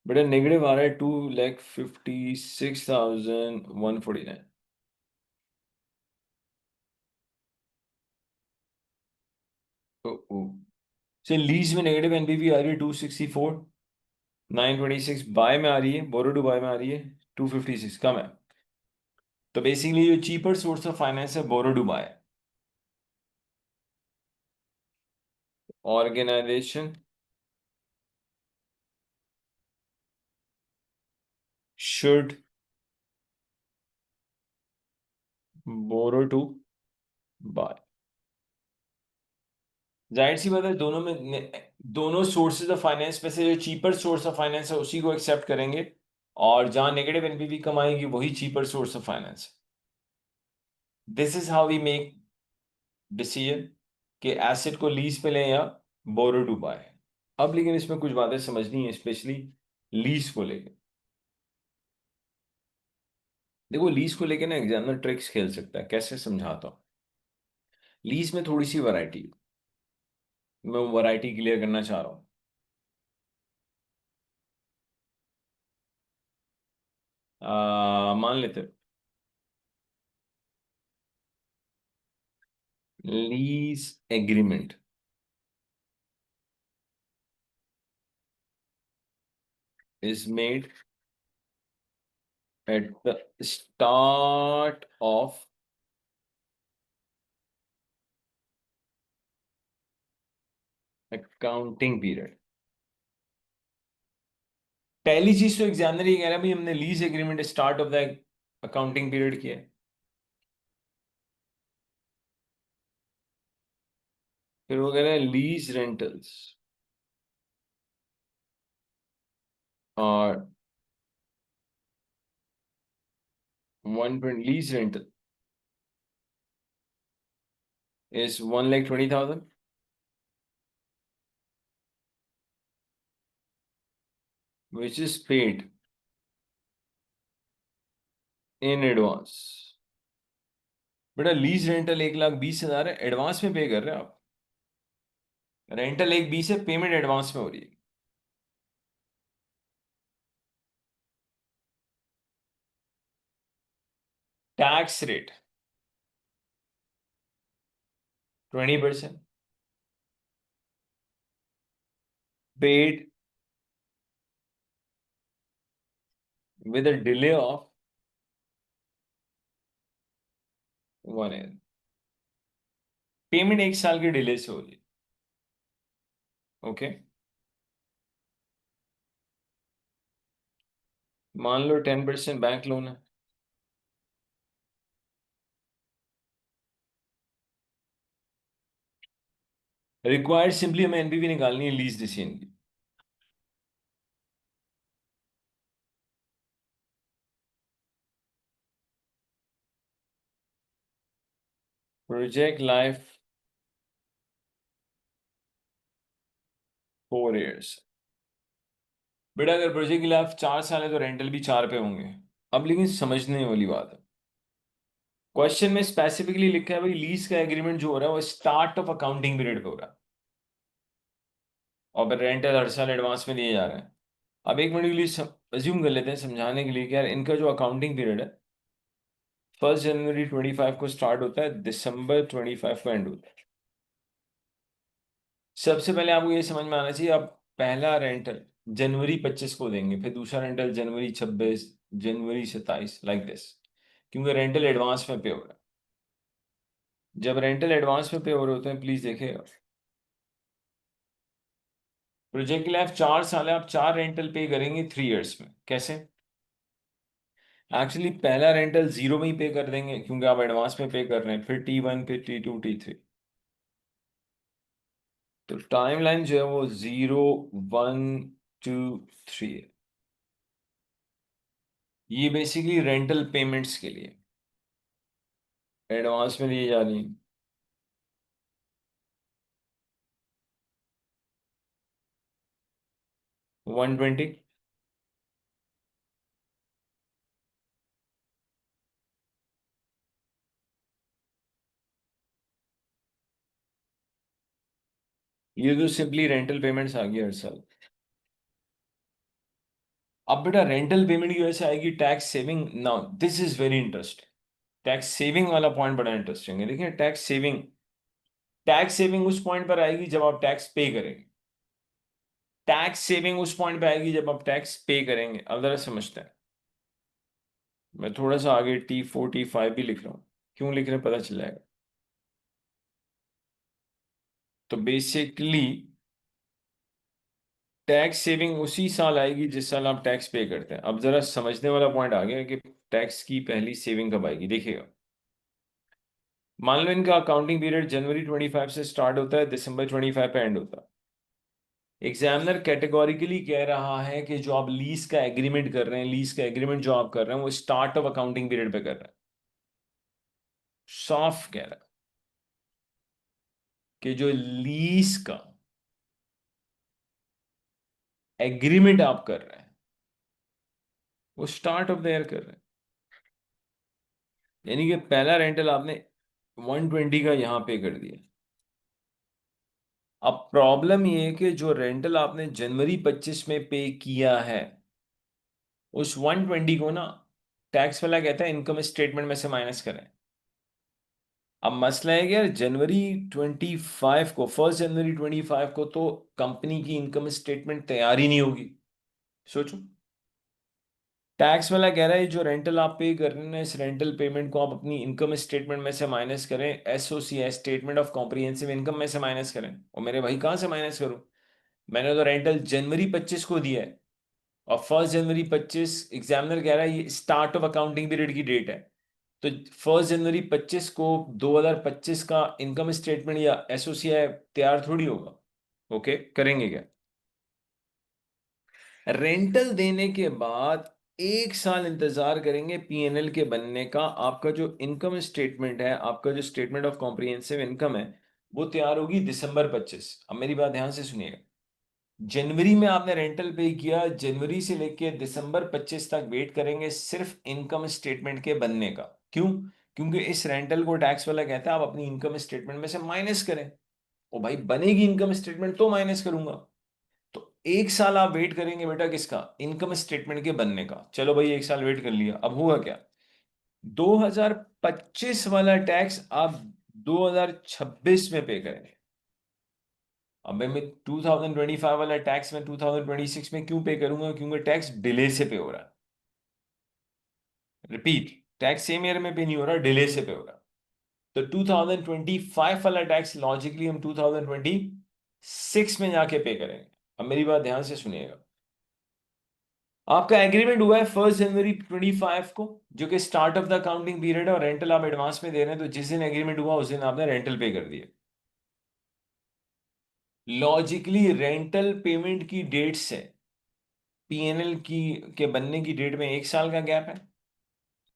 बेटा नेगेटिव आ रहा है 2,56,149। से लीज में नेगेटिव एनपीवी आ रही है 264, 926 बाय में आ रही है, बोरो टू बाय में आ रही है 256, कम है। तो बेसिकली जो चीपर सोर्स ऑफ फाइनेंस है borrow to buy. Organisation should borrow to buy. जाहिर सी बात है दोनों में दोनों सोर्सेज ऑफ फाइनेंस में से जो चीपर सोर्स ऑफ फाइनेंस है उसी को एक्सेप्ट करेंगे, और जहां नेगेटिव एनपीवी कम आएगी वही cheaper source of finance. This is how we make decision कि एसेट को लीज पे लें या बोरो टू बाय। अब लेकिन इसमें कुछ बातें समझनी है, स्पेशली लीज को लेकर। देखो लीज को लेकर ना एग्जामिनर ट्रिक्स खेल सकता है, कैसे समझाता हूँ। लीज में थोड़ी सी वैरायटी, मैं वैरायटी क्लियर करना चाह रहा हूँ। मान लेते lease agreement is made at the start of accounting period। पहली चीज तो एग्जामिनर ये कह रहा है भाई हमने lease agreement start of the accounting period किया है। फिर वो कह रहे हैं लीज रेंटल्स और 120 lease rental is 1,20,000, which is paid in advance. बेटा लीज रेंटल 1,20,000 है, एडवांस में पे कर रहे हैं आप। रेंटल 1,20 है, पेमेंट एडवांस में हो रही है। Tax rate 20%, paid with a delay of 1 year। Payment 1 साल के डिले से हो रही है। ओके, मान लो 10% बैंक लोन है। रिक्वायर्ड सिंपली हमें एनपीवी निकालनी है लीज डिसीजन की। Project life 4 years। बेटा अगर प्रोजेक्ट की लाइफ 4 साल है तो रेंटल भी 4 पे होंगे। अब लेकिन समझने वाली बात है, क्वेश्चन में स्पेसिफिकली लिखा है भाई लीज का एग्रीमेंट जो हो रहा है वो स्टार्ट ऑफ अकाउंटिंग पीरियड पे हो रहा है, और फिर रेंटल हर साल एडवांस में दिए जा रहे हैं। अब एक मिनट के लिए अज्यूम कर लेते हैं समझाने के लिए कि यार इनका जो अकाउंटिंग पीरियड है 1 जनवरी 25 को स्टार्ट होता है, December 25 को एंड होता है। सबसे पहले आपको ये समझ में आना चाहिए, आप पहला रेंटल January 25 को देंगे, फिर दूसरा rental January 26, January 27, like this, क्योंकि रेंटल एडवांस में पे हो रहा है। जब रेंटल एडवांस में पे हो रहे होते हैं, प्लीज देखिएगा, प्रोजेक्ट की लाइफ 4 साल है, आप 4 रेंटल पे करेंगे 3 years में। कैसे? एक्चुअली पहला रेंटल 0 में ही पे कर देंगे क्योंकि आप एडवांस में पे कर रहे हैं, फिर T1, फिर T2, T3। तो टाइमलाइन जो है वो 0, 1, 2, 3 है। ये बेसिकली रेंटल पेमेंट्स के लिए एडवांस में दी जा रही है। 120। ये तो सिंपली रेंटल पेमेंट्स आ गई हर साल। अब बेटा रेंटल पेमेंट की वजह से आएगी tax saving. Now this is very interesting, tax saving वाला पॉइंट बड़ा इंटरेस्टिंग है। देखिए टैक्स सेविंग उस पॉइंट पर आएगी जब आप टैक्स पे करेंगे। टैक्स सेविंग उस पॉइंट पे आएगी जब आप टैक्स पे करेंगे। अब जरा समझते हैं, मैं थोड़ा सा आगे T4 T5 भी लिख रहा हूँ, क्यों लिख रहे हैं पता चल जाएगा। तो बेसिकली टैक्स सेविंग उसी साल आएगी जिस साल आप टैक्स पे करते हैं। अब जरा समझने वाला पॉइंट आ गया कि टैक्स की पहली सेविंग कब आएगी। देखिएगा, मान लो इनका अकाउंटिंग पीरियड January 25 से स्टार्ट होता है, December 25 पे एंड होता है। एग्जामिनर कैटेगोरिकली कह रहा है कि जो आप लीज का एग्रीमेंट कर रहे हैं, लीज का एग्रीमेंट जो आप कर रहे हैं वो स्टार्ट ऑफ अकाउंटिंग पीरियड पे कर रहे हैं। साफ कह रहा है कि जो लीज का एग्रीमेंट आप कर रहे हैं वो स्टार्ट ऑफ द ईयर कर रहे हैं। यानी कि पहला रेंटल आपने 120 का यहां पे कर दिया। अब प्रॉब्लम ये है कि जो रेंटल आपने January 25 में पे किया है उस 120 को ना टैक्स वाला कहता है इनकम स्टेटमेंट में से माइनस करें। अब मसला है कि यार January 25 को तो कंपनी की इनकम स्टेटमेंट तैयार ही नहीं होगी। सोचो, टैक्स वाला कह रहा है जो रेंटल आप पे कर रहे हैं इस रेंटल पेमेंट को आप अपनी इनकम स्टेटमेंट में से माइनस करें, SOC statement of comprehensive income में से माइनस करें। और मेरे भाई कहाँ से माइनस करूं, मैंने तो रेंटल January 25 को दिया है, और 1 जनवरी 25 एग्जामिनर कह रहा है ये स्टार्ट ऑफ अकाउंटिंग पीरियड की डेट है। तो 1 जनवरी 25 को 2025 का इनकम स्टेटमेंट या एसओसी तैयार थोड़ी होगा। ओके, करेंगे क्या? रेंटल देने के बाद 1 साल इंतजार करेंगे पीएनएल के बनने का। आपका जो इनकम स्टेटमेंट है, आपका जो स्टेटमेंट ऑफ कॉम्प्रिहेंसिव इनकम है, वो तैयार होगी दिसंबर 25। अब मेरी बात ध्यान से सुनिएगा। जनवरी में आपने रेंटल पे किया, जनवरी से लेके दिसंबर 25 तक वेट करेंगे सिर्फ इनकम स्टेटमेंट के बनने का। क्यों? क्योंकि इस रेंटल को टैक्स वाला कहता है आप अपनी इनकम स्टेटमेंट में से माइनस करें। ओ भाई, बनेगी इनकम स्टेटमेंट तो माइनस करूंगा। तो 1 साल आप वेट करेंगे बेटा, किसका? इनकम स्टेटमेंट के बनने का। चलो भाई, 1 साल वेट कर लिया। अब हुआ क्या? 2025 वाला टैक्स आप 2026 में पे करेंगे। अब मैं 2025 वाला टैक्स में 2026 में क्यों पे करूंगा? क्योंकि टैक्स डिले से पे हो रहा है। रिपीट, टैक्स सेम ईयर में पे नहीं हो रहा, डिले से पे हो रहा। तो 2025 वाला टैक्स लॉजिकली हम 2026 में जाके पे करेंगे। अब मेरी बात ध्यान से सुनिएगा। आपका एग्रीमेंट हुआ है 1 जनवरी 2025 को, जो कि start of the accounting period है, और रेंटल आप एडवांस में दे रहे हैं। तो जिस दिन एग्रीमेंट हुआ उस दिन आपने रेंटल पे कर दिया। लॉजिकली रेंटल पेमेंट की डेट से पीएनएल की के बनने की डेट में 1 साल का गैप है।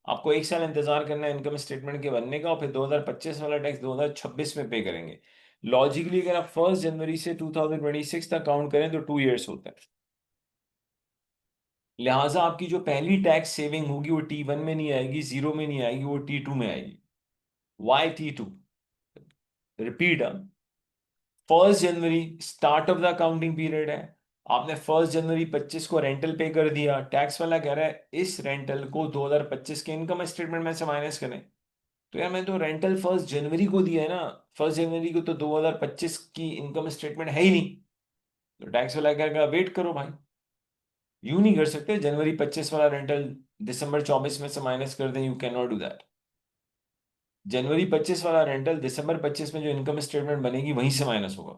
आपको 1 साल इंतजार करना है इनकम स्टेटमेंट के बनने का, और फिर 2025 वाला टैक्स 2026 में पे करेंगे। लॉजिकली अगर आप 1 जनवरी से 2026 तक काउंट करें तो 2 इयर्स होता है। लिहाजा आपकी जो पहली टैक्स सेविंग होगी वो T1 में नहीं आएगी, जीरो में नहीं आएगी, वो T2 में आएगी। Why T2? Repeat, 1 January start of the accounting period है। आपने 1 जनवरी 25 को रेंटल पे कर दिया। टैक्स वाला कह रहा है इस रेंटल को 2025 के इनकम स्टेटमेंट में से माइनस करें। तो यार, मैं तो रेंटल 1 जनवरी को दिया है ना। 1 जनवरी को तो 2025 की इनकम स्टेटमेंट है ही नहीं। तो टैक्स वाला कहेगा वेट करो भाई। यूं नहीं कर सकते, जनवरी 25 वाला रेंटल दिसंबर 24 में से माइनस कर दें। You can not do that. जनवरी 25 वाला रेंटल दिसंबर 25 में जो इनकम स्टेटमेंट बनेगी वहीं से माइनस होगा।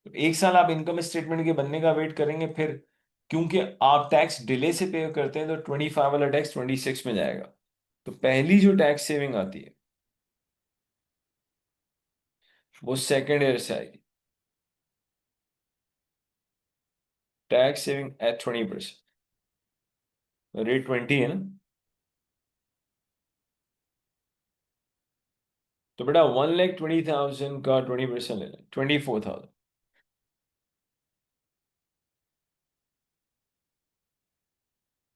तो 1 साल आप इनकम स्टेटमेंट के बनने का वेट करेंगे, फिर क्योंकि आप टैक्स डिले से पे करते हैं तो 25 वाला टैक्स 26 में जाएगा। तो पहली जो टैक्स सेविंग आती है वो सेकेंड ईयर से आएगी। Tax saving eight 20%। रेट 20 है ना। तो बेटा 1,20,000 का 20% ले लें, 24,000।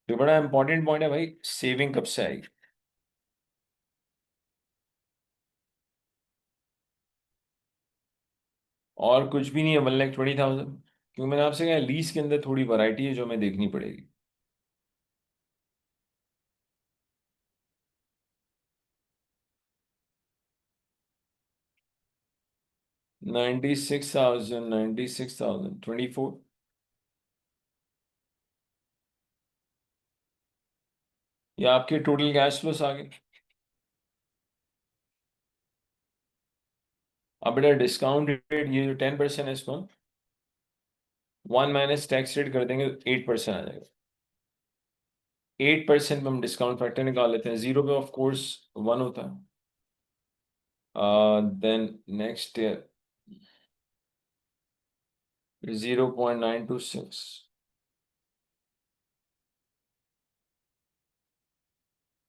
तो बड़ा इंपॉर्टेंट पॉइंट है भाई, सेविंग कब से आएगी? और कुछ भी नहीं है, 1,20,000। क्योंकि मैंने आपसे कहा लीज के अंदर थोड़ी वैरायटी है जो हमें देखनी पड़ेगी। 96,000, 96,000, 24। ये आपके टोटल कैश फ्लोस आ गए। अब बेटा डिस्काउंट रेट, ये जो 10% है, इसको 1 - टैक्स रेट कर देंगे तो 8% आ जाएगा। 8% में हम डिस्काउंट फैक्टर निकाल लेते हैं। जीरो पे ऑफ कोर्स 1 होता है। देन नेक्स्ट 0.926,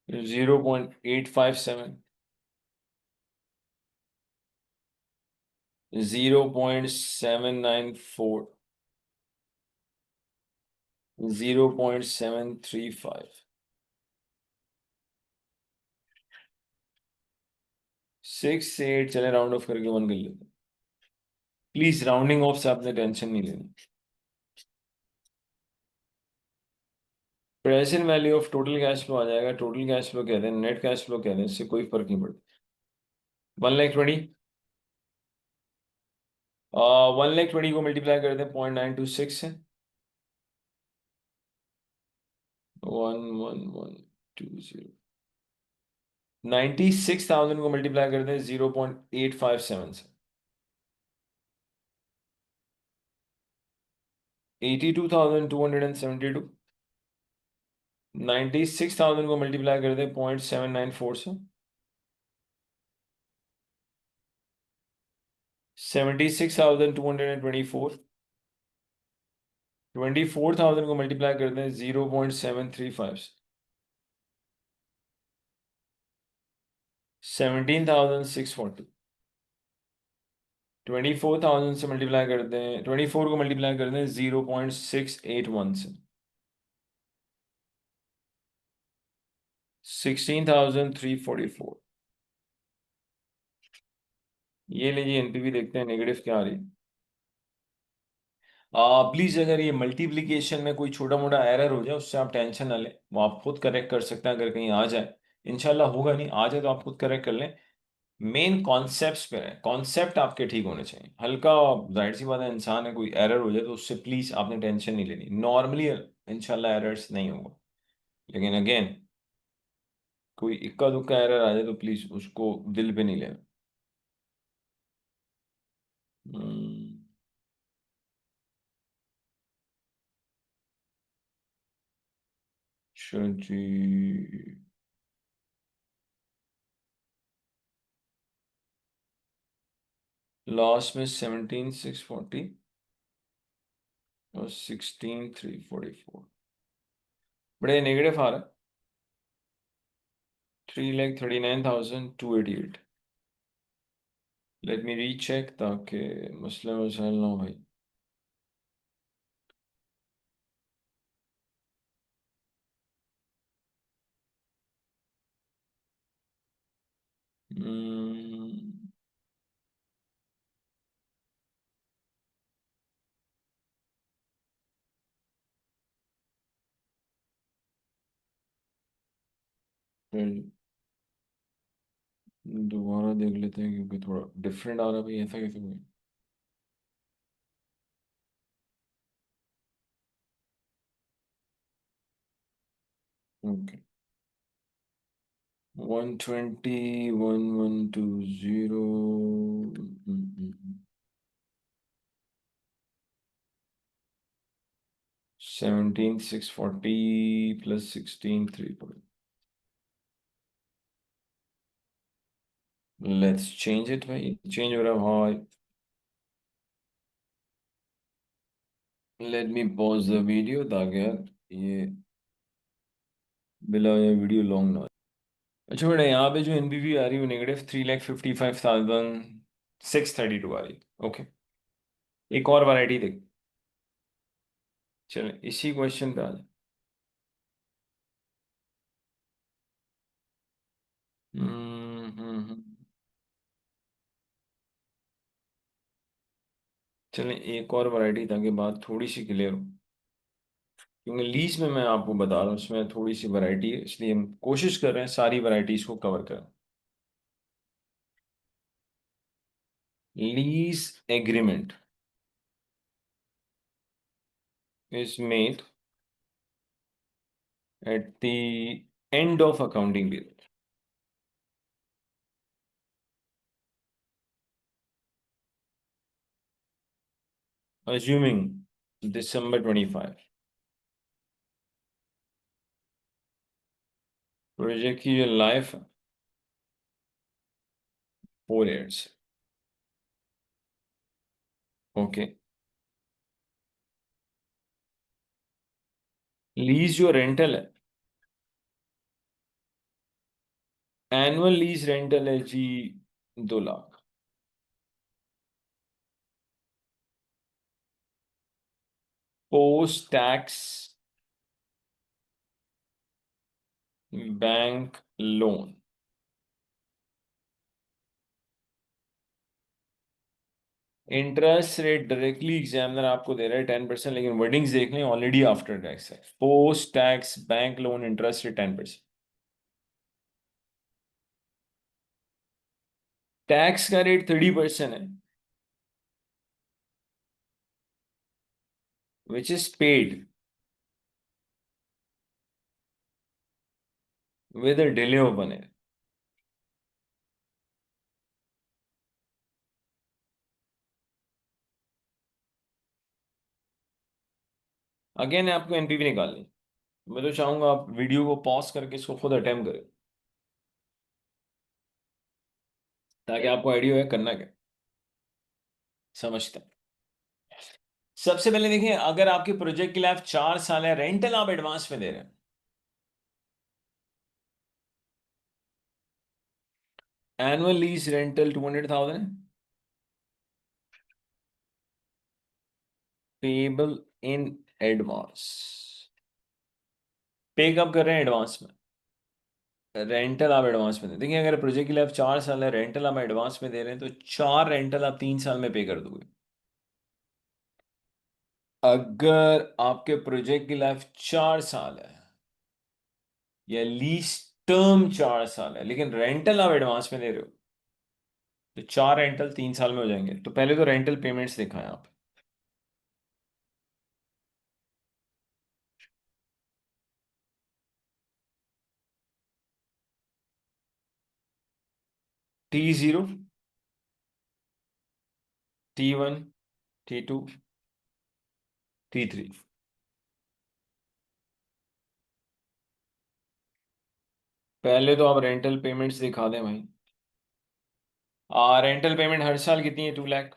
0.857, 0.794, 0.735, 6 से 8 चले, राउंड ऑफ करके 1 कर लेते हैं। प्लीज राउंडिंग ऑफ से आपने टेंशन नहीं लेनी। Present value of total cash flow आ जाएगा। टोटल कैश फ्लो कहते हैं, नेट कैश फ्लो कहते हैं, इससे कोई फर्क नहीं पड़ता। 1,20,000। 1,20,000 को मल्टीप्लाई करते हैं 0.926 से। 11120। 96,000 को मल्टीप्लाई करते हैं 0.857 से। 82,272। 96,000 को मल्टीप्लाई करते हैं 0.794 से। 76,224। 24,000 को मल्टीप्लाई करते हैं 0.735 से, 17,640। 24,000 से मल्टीप्लाई करते हैं, 24 को मल्टीप्लाई करते हैं 0.681 से, 16,344। ये लीजिए एनपीवी, देखते हैं नेगेटिव क्या आ रही है। प्लीज अगर ये मल्टीप्लिकेशन में कोई छोटा मोटा एरर हो जाए उससे आप टेंशन ना लें, वो आप खुद करेक्ट कर सकते हैं अगर कहीं आ जाए। इंशाल्लाह होगा नहीं, आ जाए तो आप खुद करेक्ट कर लें। मेन कॉन्सेप्ट्स पे है, कॉन्सेप्ट आपके ठीक होने चाहिए। हल्का, जाहिर सी बात है, इंसान है, कोई एरर हो जाए तो उससे प्लीज आपने टेंशन नहीं लेनी। नॉर्मली इंशाल्लाह एरर्स नहीं होगा, लेकिन अगेन कोई इक्का दुक्का एरर आ जाए तो प्लीज उसको दिल पे नहीं लेना। हम्म, अच्छा जी। लास्ट में 17,640 और 16,344, बड़े नेगेटिव आ रहा है। 3,39,288। लेट मी रीचेक ताकि मसला मसाइल ना हो भाई। हम्म, फिर दोबारा देख लेते हैं क्योंकि थोड़ा डिफरेंट आ रहा है भाई, ऐसा कैसे हुआ। Okay, 120, 1120। 17,640 plus 16,340। Let's change it भाई, चेंज हो रहा है भाई। Let me pause the video ताकि यार ये बिला ये वीडियो लॉन्ग ना हो। अच्छा बेटा, यहाँ पे जो एनबीवी आ रही है वो -3,55,632 आ रही है। ओके, एक और वैरायटी देख। चलें इसी क्वेश्चन पे आ जाए। चलें एक और वैरायटी ताकि बात थोड़ी सी क्लियर हो, क्योंकि लीज में मैं आपको बता रहा हूँ इसमें थोड़ी सी वैरायटी है, इसलिए हम कोशिश कर रहे हैं सारी वैरायटीज को कवर करें। Lease agreement is made at the end of accounting period, assuming December 25। Project की जो लाइफ 4 years। ओके, लीज जो रेंटल है, एनुअल लीज रेंटल है जी 2 lakh. Post tax bank loan, interest rate directly examiner आपको दे रहा है 10%, लेकिन वर्डिंग्स देख लें ऑलरेडी आफ्टर टैक्स है। Post tax bank loan interest rate 10%। Tax का रेट 30% है, which is paid with a delay of 1 year। Again आपको एनपीवी निकालनी, मैं तो चाहूंगा आप वीडियो को पॉज करके इसको खुद अटेम्प्ट करें ताकि आपको आइडिया है करना क्या, समझते हैं। सबसे पहले देखिए, अगर आपके प्रोजेक्ट की लाइफ 4 साल है, रेंटल आप एडवांस में दे रहे हैं। Annual lease rental 200,000 payable in advance. पे कब कर रहे हैं? एडवांस में। रेंटल आप एडवांस में दे, देखिए अगर प्रोजेक्ट की लाइफ 4 साल है, रेंटल आप एडवांस में दे रहे हैं, तो 4 रेंटल आप 3 साल में पे कर दोगे। अगर आपके प्रोजेक्ट की लाइफ 4 साल है या लीज टर्म 4 साल है, लेकिन रेंटल आप एडवांस में दे रहे हो, तो 4 रेंटल 3 साल में हो जाएंगे। तो पहले तो रेंटल पेमेंट्स दिखाएं आप। T0, T1, T2, T3। पहले तो आप रेंटल पेमेंट्स दिखा दें भाई। रेंटल पेमेंट हर साल कितनी है? 2 लाख।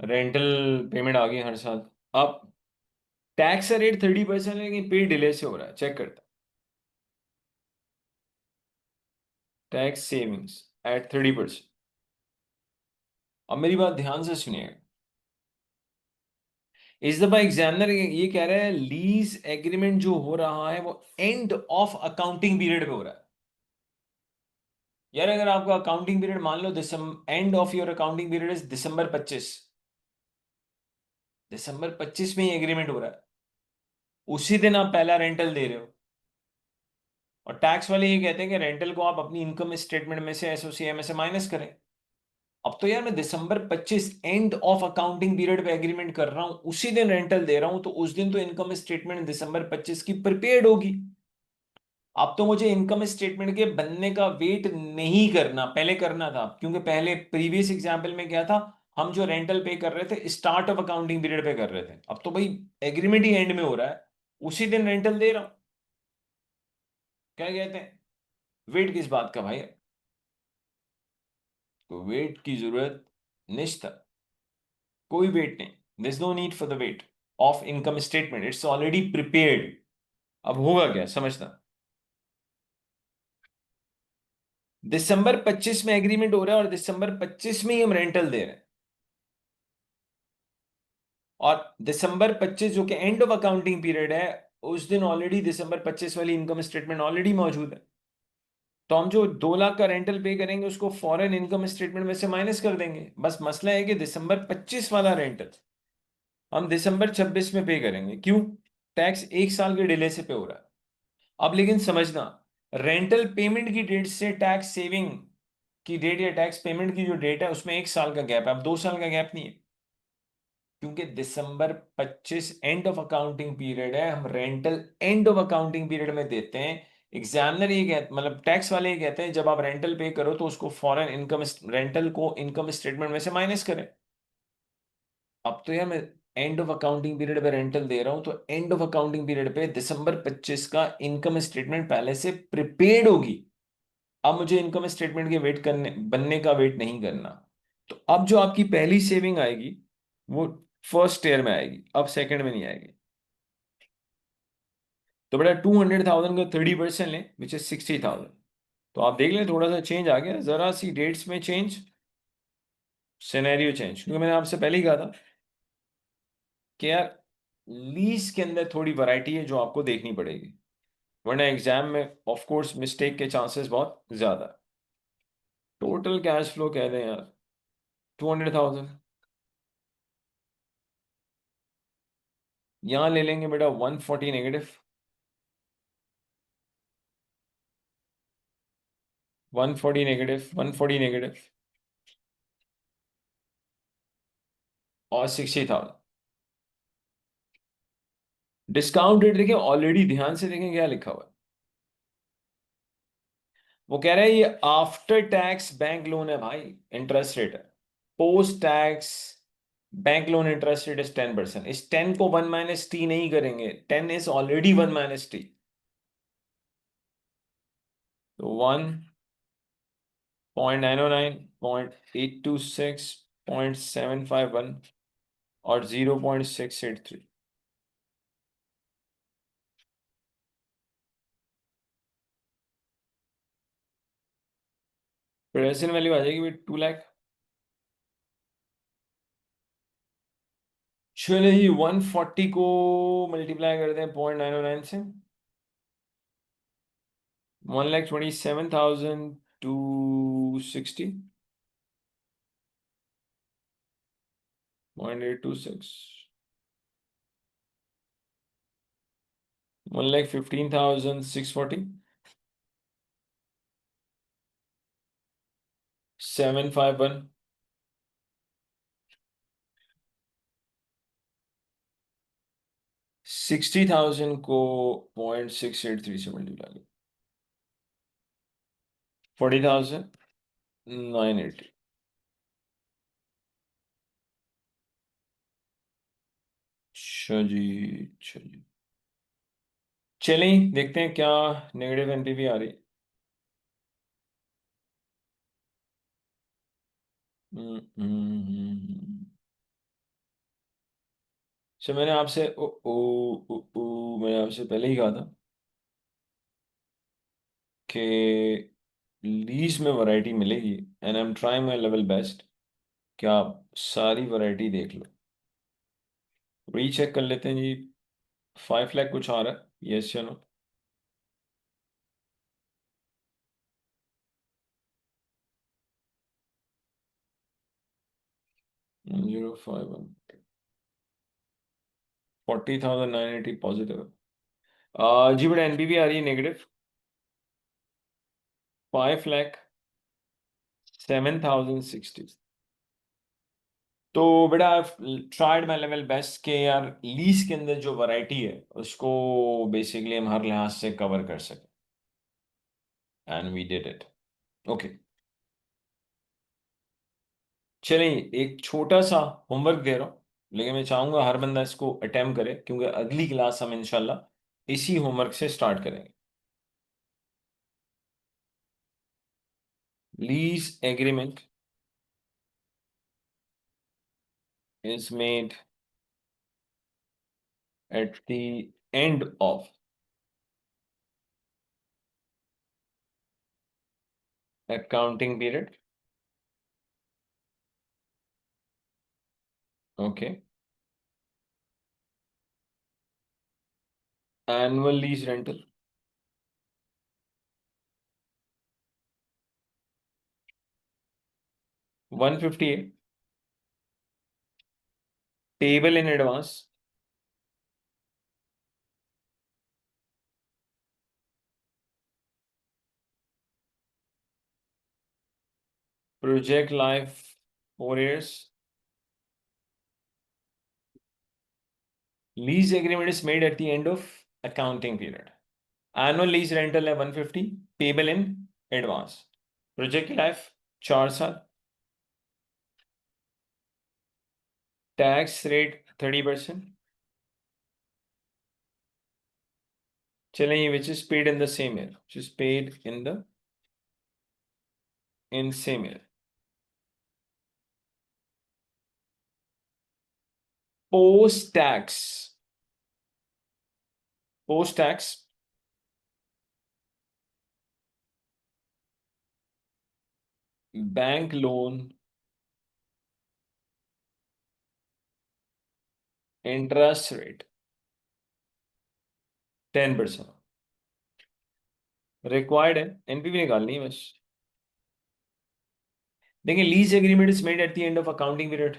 रेंटल पेमेंट आ गई हर साल। अब टैक्स का रेट 30% है, लेकिन पे डिले से हो रहा है, चेक करता। Tax savings at 30%। अब मेरी बात ध्यान से सुनिएगा। इस दफा एग्जामिनर ये कह रहा है लीज एग्रीमेंट जो हो रहा है वो एंड ऑफ अकाउंटिंग पीरियड पे हो रहा है। यार अगर आपका अकाउंटिंग पीरियड मान लो December, end of your accounting period is December 25, दिसंबर 25 में ही एग्रीमेंट हो रहा है, उसी दिन आप पहला रेंटल दे रहे हो। और टैक्स वाले ये कहते हैं कि रेंटल को आप अपनी इनकम स्टेटमेंट में से, एसओसीए में से माइनस करें। अब तो यार मैं दिसंबर 25 एंड ऑफ अकाउंटिंग पीरियड पे एग्रीमेंट कर रहा हूं, उसी दिन रेंटल दे रहा हूं, तो उस दिन तो इनकम स्टेटमेंट दिसंबर 25 की प्रिपेयर्ड होगी। अब तो मुझे इनकम स्टेटमेंट के बनने का वेट नहीं करना, पहले करना था, क्योंकि पहले प्रीवियस एग्जाम्पल में क्या था, हम जो रेंटल पे कर रहे थे स्टार्ट ऑफ अकाउंटिंग पीरियड पे कर रहे थे। अब तो भाई एग्रीमेंट ही एंड में हो रहा है, उसी दिन रेंटल दे रहा हूं। क्या कहते हैं? वेट किस बात का भाई? तो वेट की जरूरत निश्चित, कोई वेट नहीं। This no need for the weight of income statement, it's already prepared. अब होगा क्या समझना। दिसंबर 25 में एग्रीमेंट हो रहा है और दिसंबर 25 में ही हम रेंटल दे रहे हैं। और दिसंबर 25 जो कि एंड ऑफ अकाउंटिंग पीरियड है, उस दिन ऑलरेडी दिसंबर 25 वाली इनकम स्टेटमेंट ऑलरेडी मौजूद है। तो हम जो 2 लाख का रेंटल पे करेंगे उसको फॉरेन इनकम स्टेटमेंट में से माइनस कर देंगे। बस मसला है कि दिसंबर 25 वाला रेंटल हम दिसंबर 26 में पे करेंगे। क्यों? टैक्स 1 साल के डिले से पे हो रहा है। अब लेकिन समझना, रेंटल पेमेंट की डेट से टैक्स सेविंग की डेट या टैक्स पेमेंट की जो डेट है उसमें 1 साल का गैप है, अब 2 साल का गैप नहीं है। क्योंकि दिसंबर 25 एंड ऑफ अकाउंटिंग पीरियड है, हम rental end of accounting period में देते हैं। एग्जामिनर ये कहते, मतलब टैक्स वाले ये कहते हैं जब आप रेंटल पे करो तो उसको फॉरेन इनकम, रेंटल को इनकम स्टेटमेंट में से माइनस करें। अब तो यार मैं एंड ऑफ अकाउंटिंग पीरियड पे रेंटल दे रहा हूं, तो एंड ऑफ अकाउंटिंग पीरियड पे दिसंबर 25 का इनकम स्टेटमेंट पहले से प्रिपेयर्ड होगी। अब मुझे इनकम स्टेटमेंट के वेट करने, बनने का वेट नहीं करना। तो अब जो आपकी पहली सेविंग आएगी वो फर्स्ट ईयर में आएगी, अब सेकंड में नहीं आएगी। तो बेटा 200,000 का 30% लें, विच इज 60,000। तो आप देख लें थोड़ा सा चेंज आ गया, जरा सी डेट्स में चेंज, सिनेरियो चेंज। क्योंकि मैंने आपसे पहले ही कहा था कि यार लीज के अंदर थोड़ी वैरायटी है जो आपको देखनी पड़ेगी, वरना एग्जाम में ऑफ कोर्स मिस्टेक के चांसेस बहुत ज्यादा है। टोटल कैश फ्लो कह दें यार 200,000। यहां ले लेंगे बेटा 140 नेगेटिव, 140 नेगेटिव, 140 नेगेटिव और 60,000। डिस्काउंट रेट देखें, ऑलरेडी ध्यान से देखें क्या लिखा हुआ है। वो कह रहा है ये आफ्टर टैक्स बैंक लोन है भाई, इंटरेस्ट रेट है। Post tax bank loan interest rate is 10%। इस 10 को 1 - t नहीं करेंगे, 10 इज ऑलरेडी 1 - t। तो 1.909, 0.826, 0.751 और 0.683। प्रेजेंट वैल्यू आ जाएगी 2 लाख। चलिए जी, 140 को मल्टीप्लाई करते हैं 0.909 से। 1,27,260, 0.826, 1,15,640, 751, 60,000 को 0.683 से मल्टीप्लाई करें, 40,980। अच्छा जी, चलिए चलें देखते हैं क्या नेगेटिव एनपीवी आ रही है। हम्म, हम्म, अच्छा, मैंने आपसे मैंने आपसे पहले ही कहा था कि लीज में वैरायटी मिलेगी, and I am trying my level best कि आप सारी वैरायटी देख लो। रीचेक कर लेते हैं जी। 5 लाख कुछ आ रहा है, यस या नो? 051, 40,980 पॉजिटिव। जी बेटा, एनपीवी आ रही है नेगेटिव 5,07,060। तो बेटा, ट्राइड माई लेवल बेस्ट के यार लीज के अंदर जो वैरायटी है उसको बेसिकली हम हर लिहाज से कवर कर सकें, and we did it. Okay, चलिए एक छोटा सा होमवर्क दे रहा हूँ, लेकिन मैं चाहूंगा हर बंदा इसको अटेम्प्ट करे, क्योंकि अगली क्लास हम इंशाल्लाह इसी होमवर्क से स्टार्ट करेंगे। Lease agreement is made at the end of accounting period. Okay. Annual lease rental. 158. Payable in advance. Project life 4 years. Lease agreement is made at the end of accounting period. Annual lease rental है 150. Payable in advance. Project की life 4 साल. Tax rate 30%. चलें, which is paid in the same year. Which is paid in same year. Post tax. Post tax. Bank loan interest rate 10%। Required है, एनपीवी निकालनी है बस। देखिए, lease agreement is made at the end of accounting period.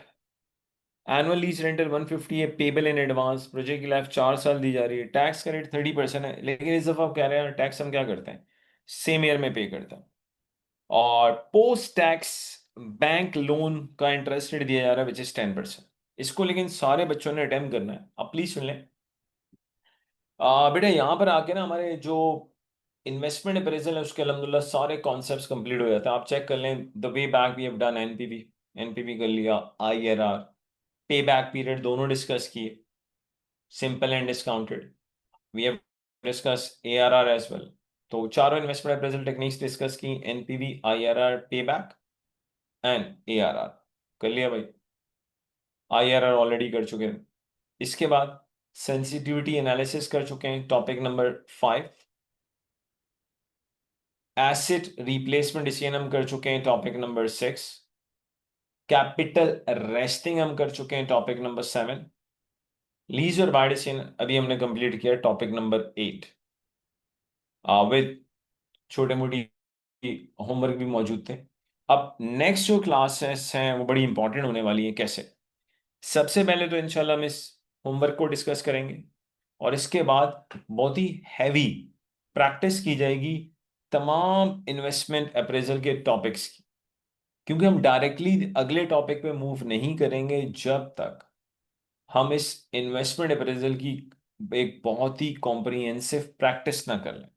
Annual lease rental 150 है, पेबल इन एडवांस। प्रोजेक्ट की लाइफ 4 साल दी जा रही है। टैक्स का रेट 30% है, लेकिन इस दफा आप कह रहे हैं टैक्स हम क्या करते हैं, सेम ईयर में पे करते हैं। और पोस्ट टैक्स बैंक लोन का इंटरेस्ट रेट दिया जा रहा है विच इज 10%। इसको लेकिन सारे बच्चों ने अटेम्प्ट करना है, आप प्लीज सुन लें। बेटा यहाँ पर आके ना हमारे जो इन्वेस्टमेंट अप्रेजल है उसके अल्हम्दुलिल्लाह सारे कॉन्सेप्ट्स कंप्लीट हो जाते हैं। आप चेक कर लें the way back we have done NPV. NPV कर लिया, आईआरआर, पे बैक पीरियड दोनों डिस्कस किए, simple and discounted. We have discussed ARR as well. तो चारों इन्वेस्टमेंट अप्रेजल टेक्निक्स डिस्कस की, NPV, IRR, pay back and ARR कर लिया भाई। IRR ऑलरेडी कर चुके हैं। इसके बाद सेंसिटिविटी एनालिसिस कर चुके हैं, topic number 5। Acid replacement decision हम कर चुके हैं, टॉपिक नंबर 6। कैपिटल रेस्टिंग हम कर चुके हैं, टॉपिक नंबर 7। लीज और बाय डिसीजन अभी हमने कंप्लीट किया, टॉपिक नंबर 8। विद छोटे मोटी होमवर्क भी मौजूद थे। अब नेक्स्ट जो क्लासेस हैं वो बड़ी इंपॉर्टेंट होने वाली है। कैसे? सबसे पहले तो इंशाल्लाह हम इस होमवर्क को डिस्कस करेंगे और इसके बाद बहुत ही हैवी प्रैक्टिस की जाएगी तमाम इन्वेस्टमेंट अप्रेजल के टॉपिक्स की, क्योंकि हम डायरेक्टली अगले टॉपिक पे मूव नहीं करेंगे जब तक हम इस इन्वेस्टमेंट अप्रेजल की एक बहुत ही कॉम्प्रिहेंसिव प्रैक्टिस ना कर लें।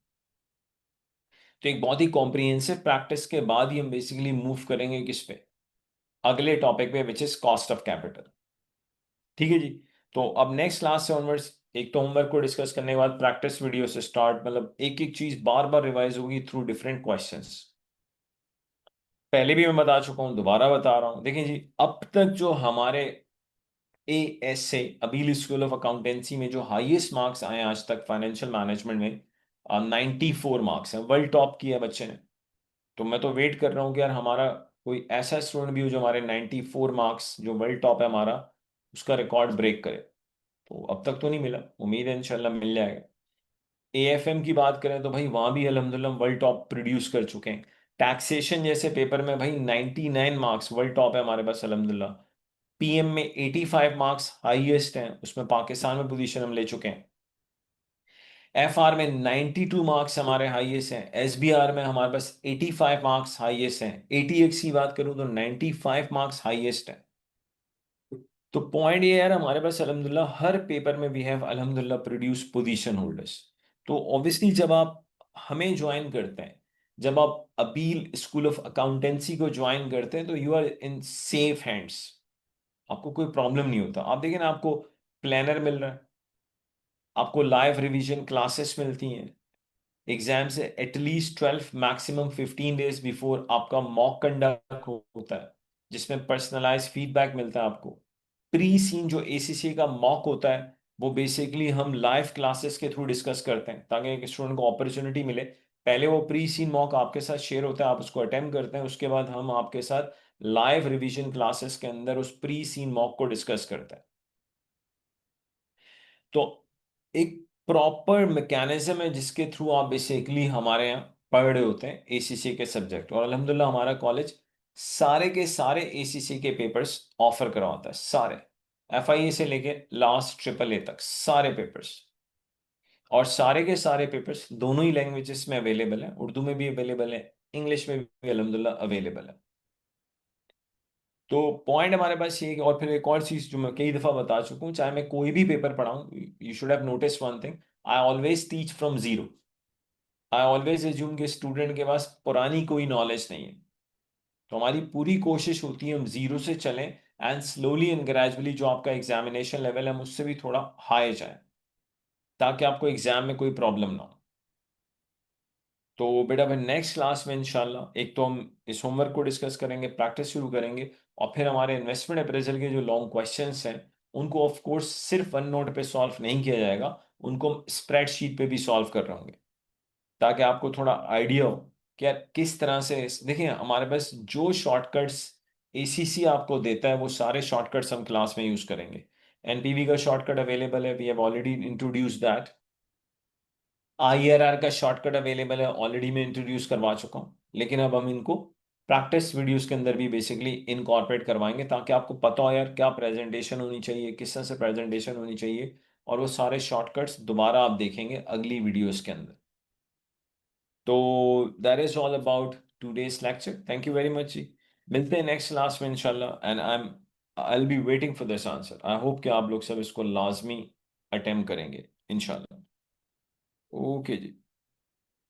तो एक बहुत ही कॉम्प्रिहेंसिव प्रैक्टिस के बाद ही हम बेसिकली मूव करेंगे किस पे, अगले टॉपिक पे, which is cost of capital. ठीक है जी। तो अब नेक्स्ट क्लास से ऑनवर्ड्स एक तो होमवर्क को डिस्कस करने के बाद प्रैक्टिस वीडियो से स्टार्ट, मतलब एक एक चीज बार बार रिवाइज होगी थ्रू डिफरेंट क्वेश्चंस। पहले भी मैं बता चुका हूं, दोबारा बता रहा हूं। देखिए जी, अब तक जो हमारे ASA अबील स्कूल ऑफ अकाउंटेंसी में जो हाईएस्ट मार्क्स आए आज तक फाइनेंशियल मैनेजमेंट में, 94 मार्क्स हैं। वर्ल्ड टॉप किया बच्चे ने। तो मैं तो वेट कर रहा हूँ कि यार हमारा कोई ऐसा स्टूडेंट भी हो जो हमारे 94 मार्क्स, जो वर्ल्ड टॉप है हमारा, उसका रिकॉर्ड ब्रेक करे। तो अब तक तो नहीं मिला, उम्मीद है इंशाल्लाह मिल जाएगा। AFM की बात करें तो भाई वहां भी अल्हम्दुलिल्लाह वर्ल्ड टॉप प्रोड्यूस कर चुके हैं। टैक्सेशन जैसे पेपर में भाई 99 मार्क्स वर्ल्ड टॉप है हमारे पास अल्हम्दुलिल्लाह। PM में 85 मार्क्स हाईएस्ट हैं, उसमें पाकिस्तान में पोजीशन हम ले चुके हैं। FR में 92 मार्क्स हमारे हाईएस्ट हैं। SBR में हमारे पास 85 मार्क्स हाईएस्ट हैं। ATX की बात करूं तो 95 मार्क्स हाईएस्ट हैं। तो पॉइंट ये है यार, हमारे पास अल्हम्दुलिल्लाह हर पेपर में वी हैव अल्हम्दुलिल्लाह प्रोड्यूस पोजीशन होल्डर्स। तो ऑब्वियसली जब आप हमें ज्वाइन करते हैं, जब आप अपील स्कूल ऑफ अकाउंटेंसी को ज्वाइन करते हैं, तो you are in safe hands. आपको कोई प्रॉब्लम नहीं होता। आप देखिए ना, आपको प्लानर मिल रहा है, आपको लाइव रिवीजन क्लासेस मिलती हैं, एग्जाम से एटलीस्ट 12 मैक्सिमम 15 डेज बिफोर आपका मॉक कंडक्ट होता है, जिसमें पर्सनलाइज फीडबैक मिलता है आपको। प्री सीन जो ACCA का मॉक होता है, वो बेसिकली हम लाइव क्लासेस के थ्रू डिस्कस करते हैं ताकि एक स्टूडेंट को अपॉर्चुनिटी मिले। पहले वो प्री सीन मॉक आपके साथ शेयर होता है, आप उसको अटेम्प्ट करते हैं, उसके बाद हम आपके साथ लाइव रिवीजन क्लासेस के अंदर उस प्री सीन मॉक को डिस्कस करते हैं। तो एक प्रॉपर मैकेनिज्म है जिसके थ्रू आप बेसिकली हमारे यहाँ पढ़ रहे होते हैं ACCA के सब्जेक्ट। और अल्हम्दुलिल्लाह हमारा कॉलेज सारे के सारे ACCA के पेपर्स ऑफर करवाता है, सारे FIA से लेके लास्ट AAA तक सारे पेपर्स। और सारे के सारे पेपर्स दोनों ही लैंग्वेजेस में अवेलेबल है, उर्दू में भी अवेलेबल है, इंग्लिश में भी अल्हम्दुलिल्लाह अवेलेबल है। तो पॉइंट हमारे पास ये है और फिर एक और चीज जो मैं कई दफा बता चुका हूँ, चाहे मैं कोई भी पेपर पढ़ाऊँ, you should have notice one thing, I always teach from zero. I always assume कि स्टूडेंट के पास पुरानी कोई नॉलेज नहीं है। तो हमारी पूरी कोशिश होती है हम जीरो से चलें एंड स्लोली एंड ग्रेजुअली जो आपका एग्जामिनेशन लेवल है हम उससे भी थोड़ा हाई जाए, ताकि आपको एग्जाम में कोई प्रॉब्लम ना हो। तो बेटा भाई नेक्स्ट क्लास में इंशाल्लाह एक तो हम इस होमवर्क को डिस्कस करेंगे, प्रैक्टिस शुरू करेंगे, और फिर हमारे इन्वेस्टमेंट अप्रेजल के जो लॉन्ग क्वेश्चंस हैं उनको ऑफ कोर्स सिर्फ वन नोट पे सॉल्व नहीं किया जाएगा, उनको स्प्रेडशीट पे भी सॉल्व कर रहे होंगे, ताकि आपको थोड़ा आइडिया हो कि यार किस तरह से। देखिए हमारे पास जो शॉर्टकट्स ACC आपको देता है वो सारे शॉर्टकट्स हम क्लास में यूज करेंगे। NPV का शॉर्टकट अवेलेबल है, we have already introduce that. IRR का शॉर्टकट अवेलेबल है, ऑलरेडी मैं इंट्रोड्यूस करवा चुका हूँ, लेकिन अब हम इनको प्रैक्टिस वीडियोस के अंदर भी बेसिकली इनकॉर्पोरेट करवाएंगे, ताकि आपको पता हो यार क्या प्रेजेंटेशन होनी चाहिए, किस तरह से प्रेजेंटेशन होनी चाहिए, और वो सारे शॉर्टकट्स दोबारा आप देखेंगे अगली वीडियोस के अंदर। तो that is all about today's lecture. Thank you very much जी। मिलते हैं नेक्स्ट क्लास में इंशाल्लाह, and I will be waiting for this answer. I hope कि आप लोग सब इसको लाजमी अटेम्प्ट करेंगे इंशाल्लाह। ओके जी।